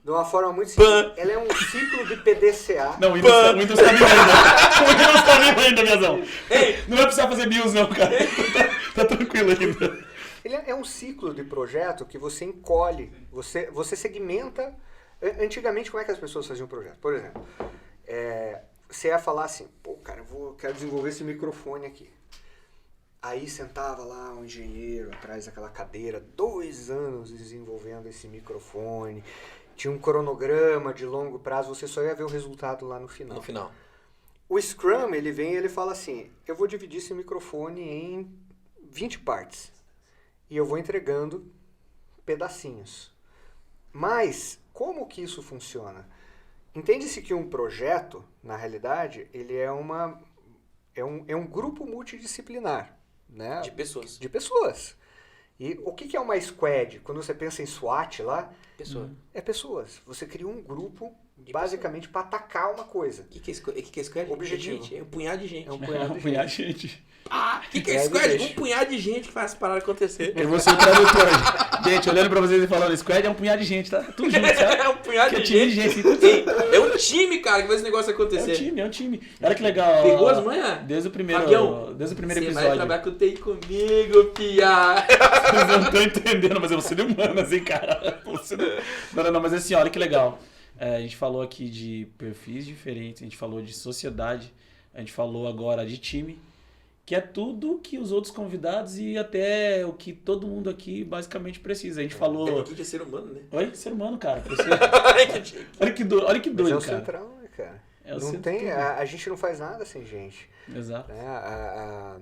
de uma forma muito simples. Ela é um ciclo de PDCA. Não, o Windows tá vindo ainda. O Windows tá vindo ainda, Miazão. Não vai precisar fazer BIOS não, cara. Tá tranquilo ainda. Ele é um ciclo de projeto que você encolhe, você segmenta. Antigamente, como é que as pessoas faziam projeto? Por exemplo, você ia falar assim, pô, cara, quero desenvolver esse microfone aqui. Aí sentava lá um engenheiro atrás daquela cadeira, 2 anos desenvolvendo esse microfone. Tinha um cronograma de longo prazo, você só ia ver o resultado lá no final. O Scrum, ele vem e ele fala assim, eu vou dividir esse microfone em 20 partes. E eu vou entregando pedacinhos. Mas, como que isso funciona? Entende-se que um projeto, na realidade, ele é um grupo multidisciplinar. Né? De pessoas. E o que é uma squad? Quando você pensa em SWAT lá, é pessoas. Você cria um grupo basicamente para atacar uma coisa. O que é squad? Objetivo. É um punhado de gente. É um punhado de gente. O que é squad? Um punhado de gente que faz parar acontecer. Eu vou ser o tradutor. Gente, olhando pra vocês e falando, squad é um punhado de gente, tá? Tudo junto, sabe? É um punhado de gente. É um time, cara, que faz esse negócio acontecer. É um time. Olha que legal. Pegou as manhas? Desde o primeiro episódio. Você vai trabalhar com o TI comigo, piá. Vocês não estão entendendo, mas eu sou ser humano, assim, cara. Não, mas assim, olha que legal. A gente falou aqui de perfis diferentes, a gente falou de sociedade, a gente falou agora de time, que é tudo que os outros convidados e até o que todo mundo aqui basicamente precisa. A gente falou... É porque é ser humano, né? Oi? Ser humano, cara. Olha que doido, mas é o cara. Centrão, né, cara? É o não tem, a gente não faz nada sem gente. Exato. Né?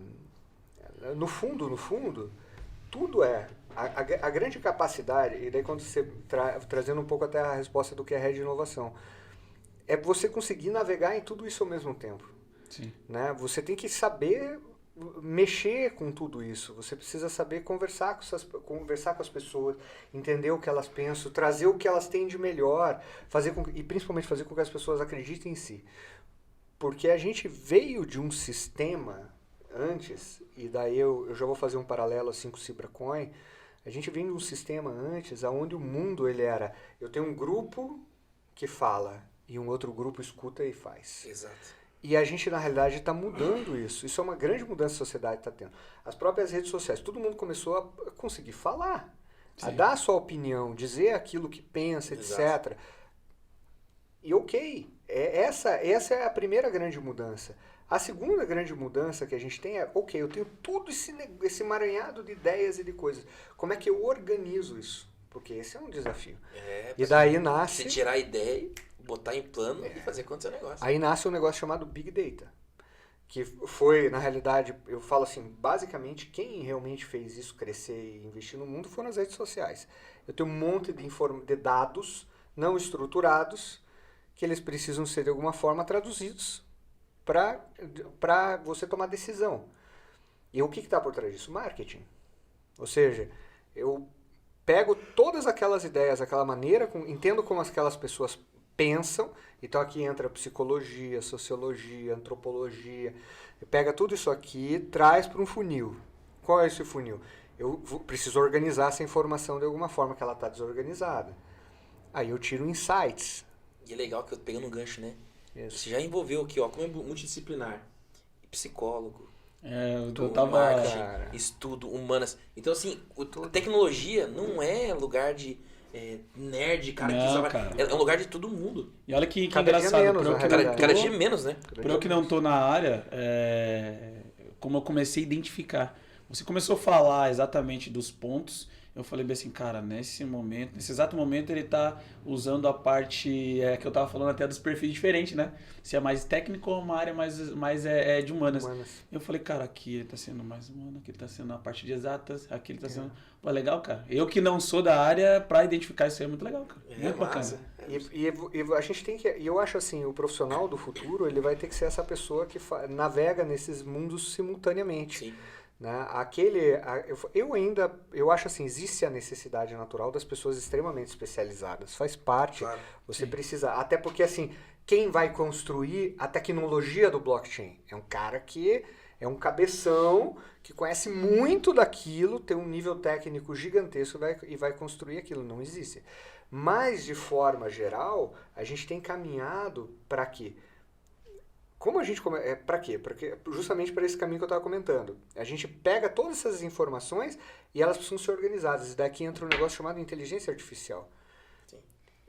No fundo, tudo é A grande capacidade, e daí quando você trazendo um pouco até a resposta do que é a rede de inovação, é você conseguir navegar em tudo isso ao mesmo tempo. Sim. Né? Você tem que saber mexer com tudo isso. Você precisa saber conversar com as pessoas, entender o que elas pensam, trazer o que elas têm de melhor, e principalmente fazer com que as pessoas acreditem em si. Porque a gente veio de um sistema antes, e daí eu já vou fazer um paralelo assim com o CibraCoin, a gente vem de um sistema antes, onde o mundo ele era, eu tenho um grupo que fala, e um outro grupo escuta e faz. Exato. E a gente, na realidade, está mudando isso. Isso é uma grande mudança que a sociedade está tendo. As próprias redes sociais, todo mundo começou a conseguir falar, a dar a sua opinião, dizer aquilo que pensa, etc. E ok, essa é a primeira grande mudança. A segunda grande mudança que a gente tem é, ok, eu tenho tudo esse emaranhado de ideias e de coisas. Como é que eu organizo isso? Porque esse é um desafio. E daí nasce... Você tirar a ideia, botar em plano e fazer acontecer o negócio. Aí nasce um negócio chamado Big Data. Que foi, na realidade, eu falo assim, basicamente quem realmente fez isso crescer e investir no mundo foram as redes sociais. Eu tenho um monte de dados não estruturados que eles precisam ser de alguma forma traduzidos para você tomar decisão. E o que está por trás disso? Marketing. Ou seja, eu pego todas aquelas ideias, aquela maneira, entendo como aquelas pessoas pensam, então aqui entra psicologia, sociologia, antropologia, pega tudo isso aqui, traz para um funil. Qual é esse funil? Eu preciso organizar essa informação de alguma forma que ela está desorganizada. Aí eu tiro insights. E é legal que eu pegando um gancho, né? Isso. Você já envolveu aqui, ó, como é multidisciplinar, psicólogo, Eu tava... marketing, estudo, humanas. Então, assim, a tecnologia não é lugar de nerd, cara, Cara. É um lugar de todo mundo. E olha que Cada dia engraçado. menos, Cada dia menos, né? Pra eu que não tô na área, como eu comecei a identificar. Você começou a falar exatamente dos pontos. Eu falei bem assim, cara, nesse exato momento ele tá usando a parte que eu tava falando até dos perfis diferentes, né? Se é mais técnico ou uma área mais de humanas. Eu falei, cara, aqui ele tá sendo mais humano, aqui ele tá sendo a parte de exatas, aqui ele tá sendo... Pô, legal, cara. Eu que não sou da área, pra identificar isso aí é muito legal, cara. Muito bacana. E a gente tem que... E eu acho assim, o profissional do futuro, ele vai ter que ser essa pessoa que navega nesses mundos simultaneamente. Sim. Né? Eu acho assim, existe a necessidade natural das pessoas extremamente especializadas, faz parte, Claro, você precisa, até porque assim, quem vai construir a tecnologia do blockchain? É um cara que é um cabeção, que conhece muito daquilo, tem um nível técnico gigantesco e vai construir aquilo, não existe. Mas, de forma geral, a gente tem caminhado para quê? Como a gente para quê? Porque justamente para esse caminho que eu estava comentando. A gente pega todas essas informações e elas precisam ser organizadas. E daqui entra um negócio chamado inteligência artificial. Sim.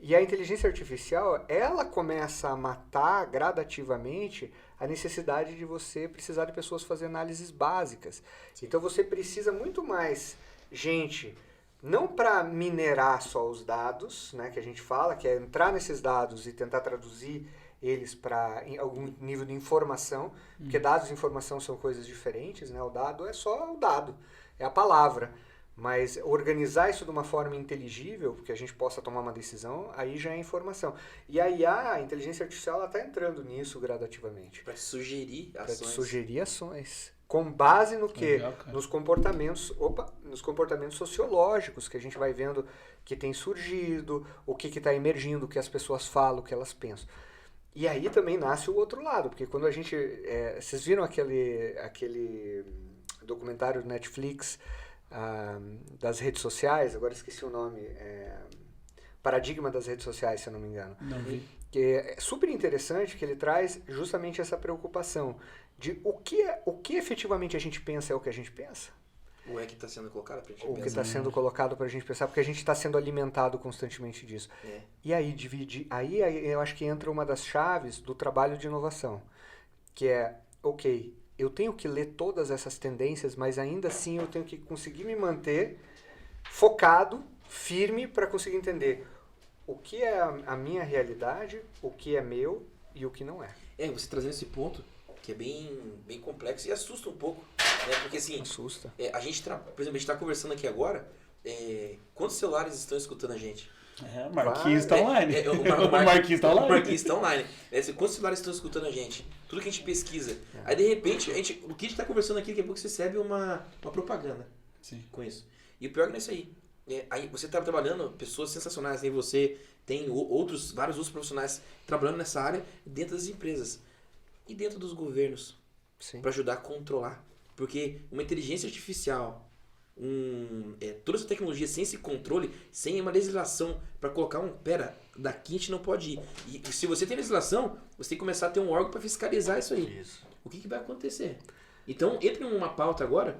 E a inteligência artificial, ela começa a matar gradativamente a necessidade de você precisar de pessoas fazer análises básicas. Sim. Então você precisa muito mais gente, não para minerar só os dados, né, que a gente fala, que é entrar nesses dados e tentar traduzir eles para algum nível de informação, porque dados e informação são coisas diferentes, né? O dado é só o dado, é a palavra. Mas organizar isso de uma forma inteligível, porque a gente possa tomar uma decisão, aí já é informação. E a IA, a inteligência artificial, ela está entrando nisso gradativamente. Para sugerir ações. Para sugerir ações. Com base no quê? Legal, nos comportamentos sociológicos que a gente vai vendo que tem surgido, o que está emergindo, o que as pessoas falam, o que elas pensam. E aí também nasce o outro lado, porque quando a gente... vocês viram aquele documentário do Netflix das redes sociais? Agora esqueci o nome. Paradigma das redes sociais, se eu não me engano. Não vi. Que é super interessante, que ele traz justamente essa preocupação de o que efetivamente a gente pensa é o que a gente pensa. O que está sendo colocado para a gente O pensar. que está sendo colocado para a gente pensar, porque a gente está sendo alimentado constantemente disso. E aí, aí eu acho que entra uma das chaves do trabalho de inovação, que é, ok, eu tenho que ler todas essas tendências, mas ainda assim eu tenho que conseguir me manter focado, firme, para conseguir entender o que é a minha realidade, o que é meu e o que não é. Você trazendo esse ponto, que é bem complexo e assusta um pouco. Porque assim, Assusta. por exemplo, a gente está conversando aqui agora quantos celulares estão escutando a gente? O Marquinhos tá online. O Marquinhos tá online. O Marquinhos tá online. Quantos celulares estão escutando a gente? Tudo que a gente pesquisa. Aí, de repente, o que a gente tá conversando aqui, daqui a pouco você recebe uma propaganda. Sim. Com isso. E o pior que não é isso aí. Aí você tá trabalhando, pessoas sensacionais, tem você, tem vários outros profissionais trabalhando nessa área dentro das empresas. E dentro dos governos. Para ajudar a controlar. Porque uma inteligência artificial, toda essa tecnologia sem esse controle, sem uma legislação para colocar pera, daqui a gente não pode ir. E se você tem legislação, você tem que começar a ter um órgão para fiscalizar isso aí. Isso. O que vai acontecer? Então, entra em uma pauta agora,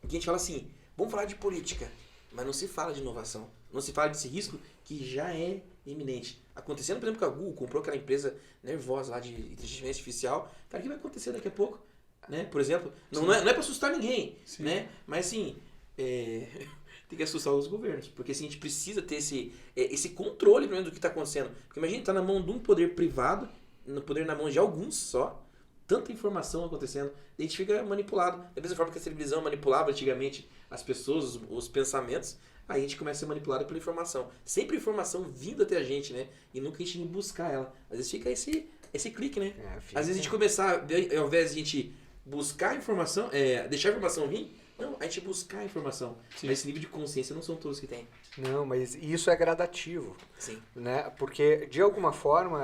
que a gente fala assim, vamos falar de política, mas não se fala de inovação. Não se fala desse risco que já é iminente. Acontecendo, por exemplo, que a Google comprou aquela empresa nervosa lá de inteligência artificial. Cara, o que vai acontecer daqui a pouco? Né? Por exemplo, não é para assustar ninguém, né? Mas assim, tem que assustar os governos, porque assim, a gente precisa ter esse controle do que está acontecendo. Porque imagina, está na mão de um poder privado, no poder na mão de alguns só, tanta informação acontecendo, e a gente fica manipulado. Da mesma forma que a televisão manipulava antigamente as pessoas, os pensamentos, aí a gente começa a ser manipulado pela informação. Sempre informação vindo até a gente, né? E nunca a gente buscar ela. Às vezes fica esse clique, né? Às vezes a gente começar, ao invés de a gente buscar a informação, deixar a informação vir, não, a gente buscar a informação. Sim. Mas esse nível de consciência não são todos que tem. Não, mas isso é gradativo. Sim. Né? Porque, de alguma forma,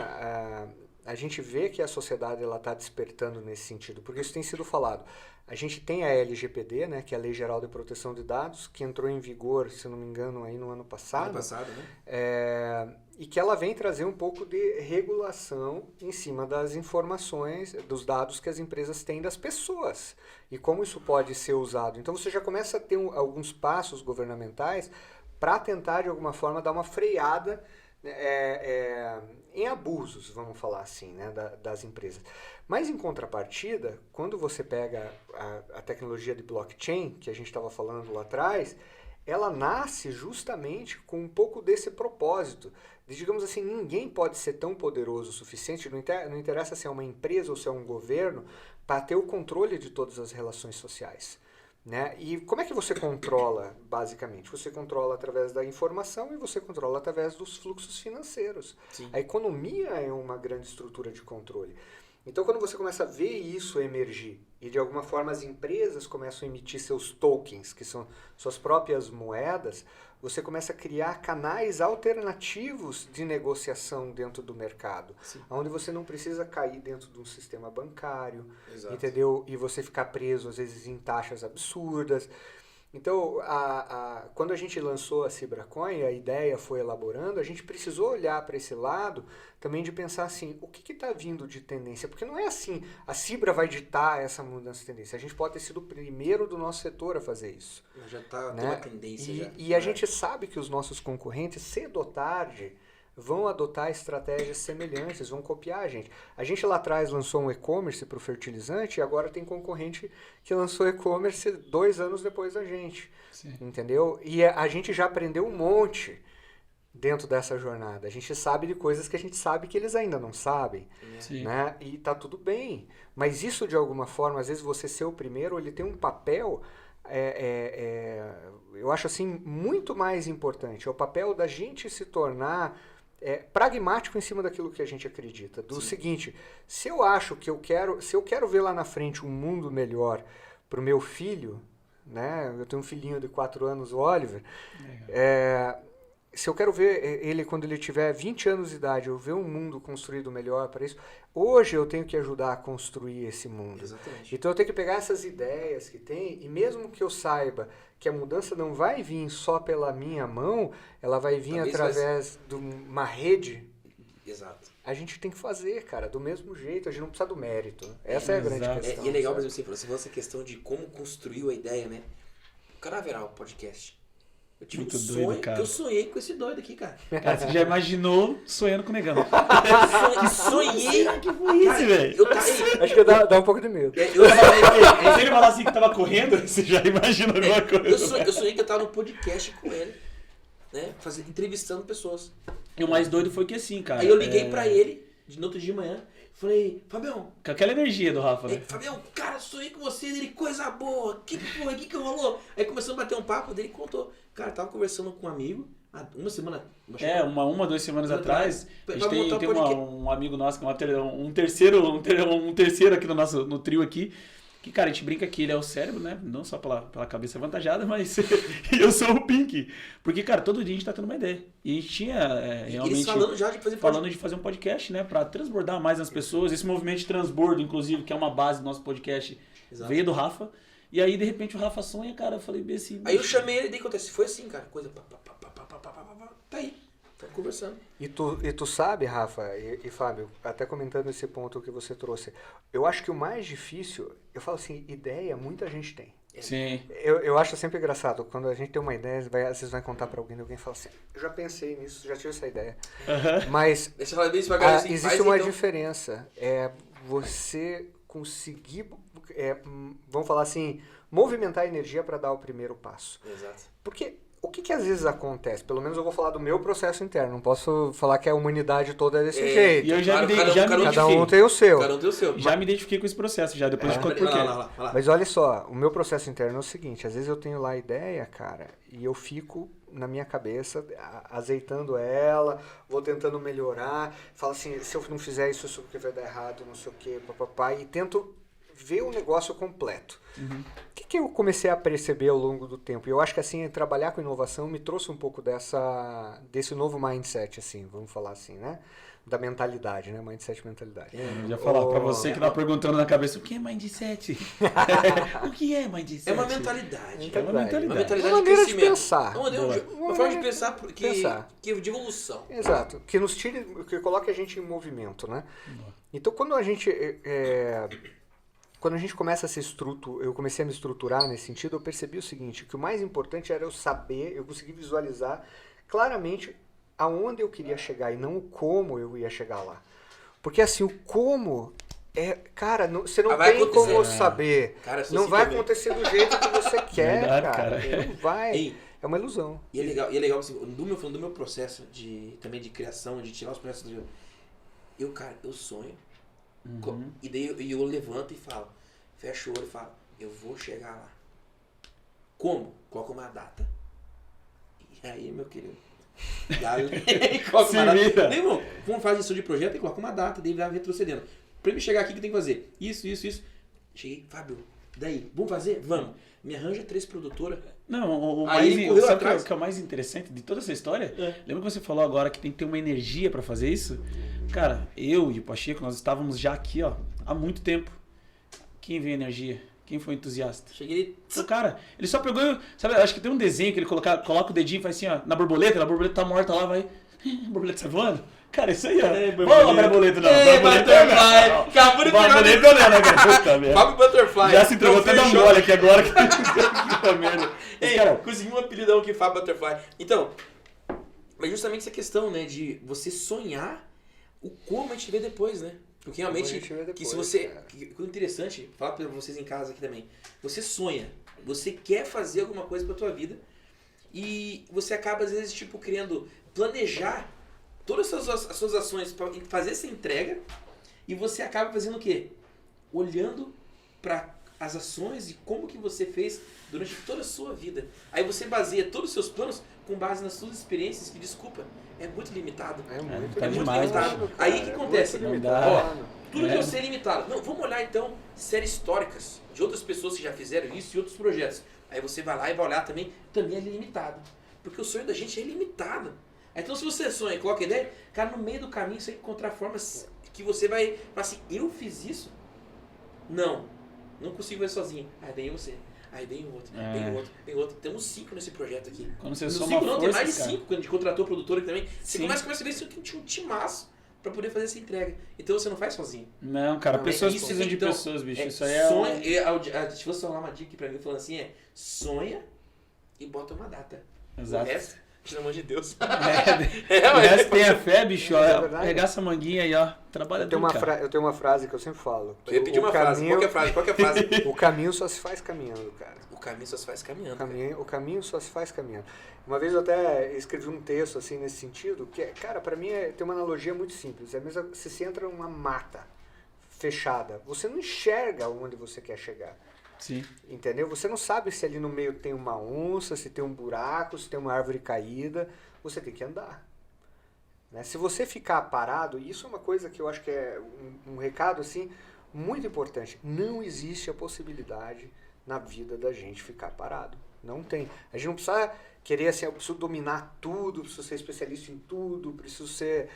a gente vê que a sociedade está despertando nesse sentido, porque isso tem sido falado. A gente tem a LGPD, né, que é a Lei Geral de Proteção de Dados, que entrou em vigor, se não me engano, aí no ano passado. Ano passado, né? E que ela vem trazer um pouco de regulação em cima das informações, dos dados que as empresas têm das pessoas e como isso pode ser usado. Então você já começa a ter alguns passos governamentais para tentar, de alguma forma, dar uma freada em abusos, vamos falar assim, né, das empresas. Mas, em contrapartida, quando você pega a tecnologia de blockchain, que a gente estava falando lá atrás, ela nasce justamente com um pouco desse propósito. De, digamos assim, ninguém pode ser tão poderoso o suficiente, não interessa se é uma empresa ou se é um governo, para ter o controle de todas as relações sociais. Né? E como é que você controla, basicamente? Você controla através da informação e você controla através dos fluxos financeiros. Sim. A economia é uma grande estrutura de controle. Então, quando você começa a ver isso emergir, e de alguma forma as empresas começam a emitir seus tokens, que são suas próprias moedas, você começa a criar canais alternativos de negociação dentro do mercado, Sim. onde você não precisa cair dentro de um sistema bancário, Exato. entendeu? E você ficar preso, às vezes, em taxas absurdas. Então, quando a gente lançou a Cibracoin, a ideia foi elaborando, a gente precisou olhar para esse lado também de pensar assim, o que está vindo de tendência? Porque não é assim, a Cibra vai ditar essa mudança de tendência. A gente pode ter sido o primeiro do nosso setor a fazer isso. Já está né? toda a tendência. E a gente sabe que os nossos concorrentes, cedo ou tarde, vão adotar estratégias semelhantes, vão copiar a gente. A gente lá atrás lançou um e-commerce para o fertilizante e agora tem concorrente que lançou e-commerce 2 anos depois da gente. Sim. Entendeu? E a gente já aprendeu um monte dentro dessa jornada. A gente sabe de coisas que a gente sabe que eles ainda não sabem. Sim. Né? E tá tudo bem. Mas isso, de alguma forma, às vezes você ser o primeiro, ele tem um papel... eu acho assim muito mais importante. É o papel da gente se tornar pragmático em cima daquilo que a gente acredita. Do Sim. seguinte, se eu acho que se eu quero ver lá na frente um mundo melhor para o meu filho, né? Eu tenho um filhinho de 4 anos, o Oliver, se eu quero ver ele quando ele tiver 20 anos de idade, eu ver um mundo construído melhor para isso, hoje eu tenho que ajudar a construir esse mundo. Exatamente. Então eu tenho que pegar essas ideias que tem, e mesmo que eu saiba que a mudança não vai vir só pela minha mão, ela vai vir Talvez através de uma rede. Exato. A gente tem que fazer, cara, do mesmo jeito, a gente não precisa do mérito. Essa é a grande Exato. questão. E é legal, por sabe? exemplo, você falou essa questão de como construiu a ideia, né? O Canaveral podcast. Eu tive Muito um doido, sonho cara. que eu sonhei com esse doido aqui, cara. Cara, você já imaginou sonhando com o negão? Que sonhei. Que foi isso, velho? Eu tava. Acho que dá um pouco de medo. Se ele falar assim que tava correndo, você já imagina alguma coisa. Eu sonhei que eu tava no podcast com ele, né? Entrevistando pessoas. E o mais doido foi que assim, cara. Aí eu liguei pra ele no outro dia de manhã, falei, Fabião, Com aquela energia do Rafa, né? Fabião, cara, sonhei com você, ele, coisa boa, que foi, que rolou? Aí começamos a bater um papo, dele contou, cara, tava conversando com um amigo, há uma semana... Uma, 2 semanas atrás, a gente tem um amigo nosso, que é um terceiro aqui no trio aqui, que, cara, a gente brinca que ele é o cérebro, né? Não só pela cabeça avantajada, mas eu sou o Pink. Porque, cara, todo dia a gente tá tendo uma ideia. E a gente tinha realmente... Eles falando já de fazer um podcast, né? Pra transbordar mais nas pessoas. Esse movimento de transbordo, inclusive, que é uma base do nosso podcast, veio do Rafa. E aí, de repente, o Rafa sonha, cara, eu falei bem assim... Aí eu chamei ele, daí acontece, foi assim, cara, coisa... Tá aí, tá conversando. E tu sabe, Rafa e Fábio, até comentando esse ponto que você trouxe, eu acho que o mais difícil, eu falo assim, ideia muita gente tem. Sim. Eu acho sempre engraçado, quando a gente tem uma ideia, às vezes vai contar pra alguém fala assim, eu já pensei nisso, já tive essa ideia. Mas Você fala bem devagar, assim, existe uma diferença, é você conseguir, vamos falar assim, movimentar a energia para dar o primeiro passo. Exato. Porque o que às vezes acontece? Pelo menos eu vou falar do meu processo interno. Não posso falar que a humanidade toda é desse jeito. E eu já me cada um tem o seu. Cada um tem o seu. Já me identifiquei com esse processo, já. Depois de conto por quê. Mas olha só, o meu processo interno é o seguinte. Às vezes eu tenho lá a ideia, cara, e eu fico na minha cabeça azeitando ela, vou tentando melhorar. Falo assim, se eu não fizer isso aqui vai dar errado, não sei o quê, papapá. E tento ver o negócio completo. O que eu comecei a perceber ao longo do tempo? E eu acho que assim, trabalhar com inovação me trouxe um pouco desse novo mindset, assim, vamos falar assim, né? Da mentalidade, né? Mindset, mentalidade. Eu ia falar pra você que tá perguntando na cabeça, o que é mindset? O que é mindset? É uma mentalidade. É uma mentalidade. Uma maneira de pensar. Uma forma de pensar que de evolução. Exato. Que nos tire, que coloque a gente em movimento, né? Então, quando a gente começa a se eu comecei a me estruturar nesse sentido, eu percebi o seguinte, que o mais importante era eu saber, eu conseguir visualizar claramente aonde eu queria chegar e não o como eu ia chegar lá. Porque assim, o como cara, você não tem como saber. Cara, não vai acontecer do jeito que você quer, verdade, cara. Não vai. É uma ilusão. E é legal assim, do meu processo também de criação, de tirar os processos do... Eu sonho. E daí eu levanto e falo, fecho o olho e falo, eu vou chegar lá. Como? Coloco uma data. E aí, meu querido, coloca uma data. Nem, irmão, vamos fazer isso de projeto e coloca uma data, daí vai retrocedendo. Pra me chegar aqui, o que tem que fazer? Isso. Cheguei, Fábio, daí, vamos fazer? Vamos. Me arranja 3 produtoras. Não, sabe o que é o mais interessante de toda essa história? Lembra que você falou agora que tem que ter uma energia pra fazer isso? Cara, eu e o Pacheco, nós estávamos já aqui, ó, há muito tempo. Quem veio energia? Quem foi entusiasta? Cheguei... O cara, ele só pegou, sabe, acho que tem um desenho que ele coloca o dedinho e faz assim, ó, na borboleta tá morta lá, vai... A borboleta sai voando? Cara, isso aí, ó. Vamos lá, borboleta não. Butterfly. Acabou de pegar borboleta não, né, cara? Fábio Butterfly. Já se entregou até da mole aqui agora. Que merda. Ei, cara, consegui um apelidão aqui, Fábio Butterfly. Então, mas justamente essa questão, né, de você sonhar o como a gente vê depois, né? Porque realmente, que se você... Que interessante, falar pra vocês em casa aqui também. Você sonha, você quer fazer alguma coisa pra tua vida e você acaba, às vezes, tipo, querendo planejar todas as suas ações para fazer essa entrega e você acaba fazendo o quê? Olhando para as ações e como que você fez durante toda a sua vida. Aí você baseia todos os seus planos com base nas suas experiências, que, desculpa, é muito limitado. É muito limitado. Cara, aí o que acontece? Tudo que eu sei é limitado. Não, vamos olhar então séries históricas de outras pessoas que já fizeram isso e outros projetos. Aí você vai lá e vai olhar também é limitado. Porque o sonho da gente é ilimitado. Então se você sonha e coloca ideia, cara, no meio do caminho você vai encontrar formas que você vai falar assim, eu fiz isso? Não consigo ver sozinho. Aí vem você. Aí vem o outro, vem outro. Temos 5 nesse projeto aqui. Quando você soma forças, tem mais de 5 quando a gente contratou a produtora aqui também. Você Sim. começa a ver que tinha um timaço pra poder fazer essa entrega. Então você não faz sozinho. Não, cara, pessoas isso, precisam de então, pessoas, bicho. Isso aí é sonha, se você falar uma dica aqui pra mim, falando assim, sonha e bota uma data. Exato. O resto, Pelo amor de Deus. Tenha fé, bicho. Arregaça a manguinha aí, ó. Trabalha duro, cara. Eu tenho uma frase que eu sempre falo. Eu ia pedir uma frase. Qual que é a frase? O caminho só se faz caminhando, cara. O caminho só se faz caminhando. O caminho só se faz caminhando. Uma vez eu até escrevi um texto assim nesse sentido, que, cara, pra mim tem uma analogia muito simples. É mesmo se você entra numa mata fechada, você não enxerga onde você quer chegar. Sim. Entendeu? Você não sabe se ali no meio tem uma onça, se tem um buraco, se tem uma árvore caída. Você tem que andar. Né? Se você ficar parado, isso é uma coisa que eu acho que é um recado assim muito importante. Não existe a possibilidade na vida da gente ficar parado. Não tem. A gente não precisa querer assim, eu preciso dominar tudo, preciso ser especialista em tudo, preciso ser...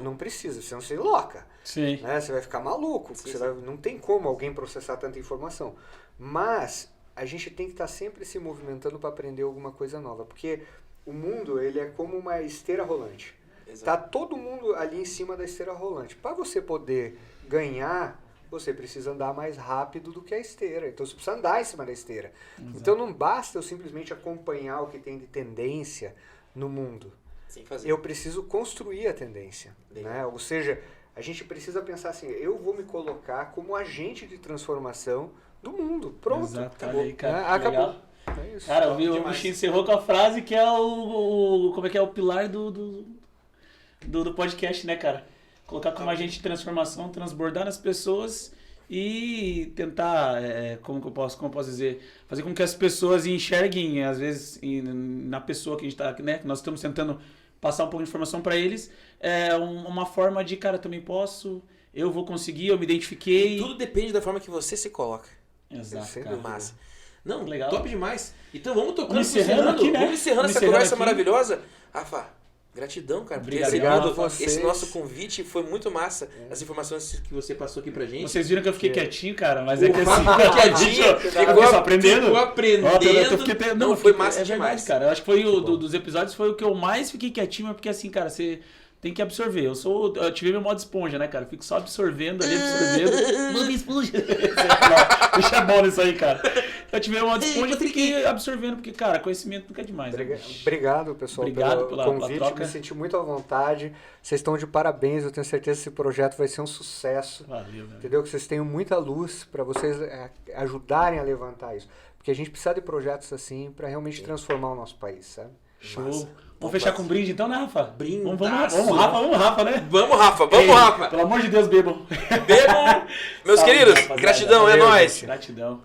Não precisa, senão você louca. Sim. Né? Você vai ficar maluco, sim. Não tem como alguém processar tanta informação. Mas a gente tem que estar sempre se movimentando para aprender alguma coisa nova, porque o mundo ele é como uma esteira rolante. Exato. Tá todo mundo ali em cima da esteira rolante. Para você poder ganhar, você precisa andar mais rápido do que a esteira. Então você precisa andar em cima da esteira. Exato. Então não basta eu simplesmente acompanhar o que tem de tendência no mundo. Eu preciso construir a tendência. Né? Ou seja, a gente precisa pensar assim, eu vou me colocar como agente de transformação do mundo. Pronto. Exato, acabou. aí, cara, acabou. É isso. Cara, o bichinho encerrou com a frase que é como é que é o pilar do podcast, né, cara? Colocar como agente de transformação, transbordar nas pessoas e tentar, como eu posso dizer, fazer com que as pessoas enxerguem, às vezes, na pessoa que a gente tá, né, que nós estamos tentando passar um pouco de informação para eles, uma forma de, cara, também posso, eu vou conseguir, eu me identifiquei. E tudo depende da forma que você se coloca. Exato, cara. Massa. Não, legal. Top demais. Então vamos tocando, vamos encerrando aqui, né? Vamos encerrando essa conversa maravilhosa. Rafa, gratidão, cara. Obrigado a vocês. Esse nosso convite foi muito massa. As informações que você passou aqui pra gente. Vocês viram que eu fiquei quietinho, cara, mas é que assim... Ficou aprendendo. Não, foi massa demais. Verdade, cara. Eu acho que foi dos episódios foi o que eu mais fiquei quietinho, porque assim, cara, você tem que absorver. Eu tive meu modo esponja, né, cara? Eu fico só absorvendo ali, absorvendo. Não me esponja. Deixa bom nisso aí, cara. Eu tive meu modo esponja e fiquei absorvendo, porque, cara, conhecimento nunca é demais. Obrigado, pessoal, pelo convite. Troca. Me senti muito à vontade. Vocês estão de parabéns. Eu tenho certeza que esse projeto vai ser um sucesso. Valeu, velho. Entendeu? Que vocês tenham muita luz para vocês ajudarem a levantar isso. Porque a gente precisa de projetos assim para realmente transformar o nosso país, sabe? Show. Massa. Vamos fechar com um brinde então, né, Rafa? Brinde. Vamos, Rafa, né? Vamos, Rafa. Pelo amor de Deus, bebam. Bebam. Meus queridos, gratidão, valeu, é nóis. Gratidão.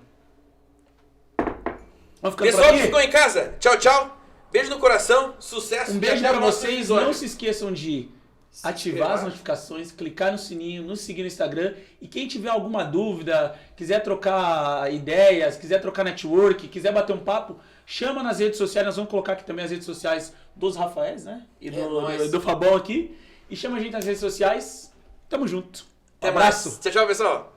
Pessoal que ficou em casa, tchau, tchau. Beijo no coração, sucesso. Um beijo pra vocês. Não se esqueçam de ativar as notificações, clicar no sininho, nos seguir no Instagram. E quem tiver alguma dúvida, quiser trocar ideias, quiser trocar network, quiser bater um papo, chama nas redes sociais. Nós vamos colocar aqui também as redes sociais dos Rafaéis, né? E do Fabão aqui. E chama a gente nas redes sociais. Tamo junto. Até abraço. Tchau, pessoal.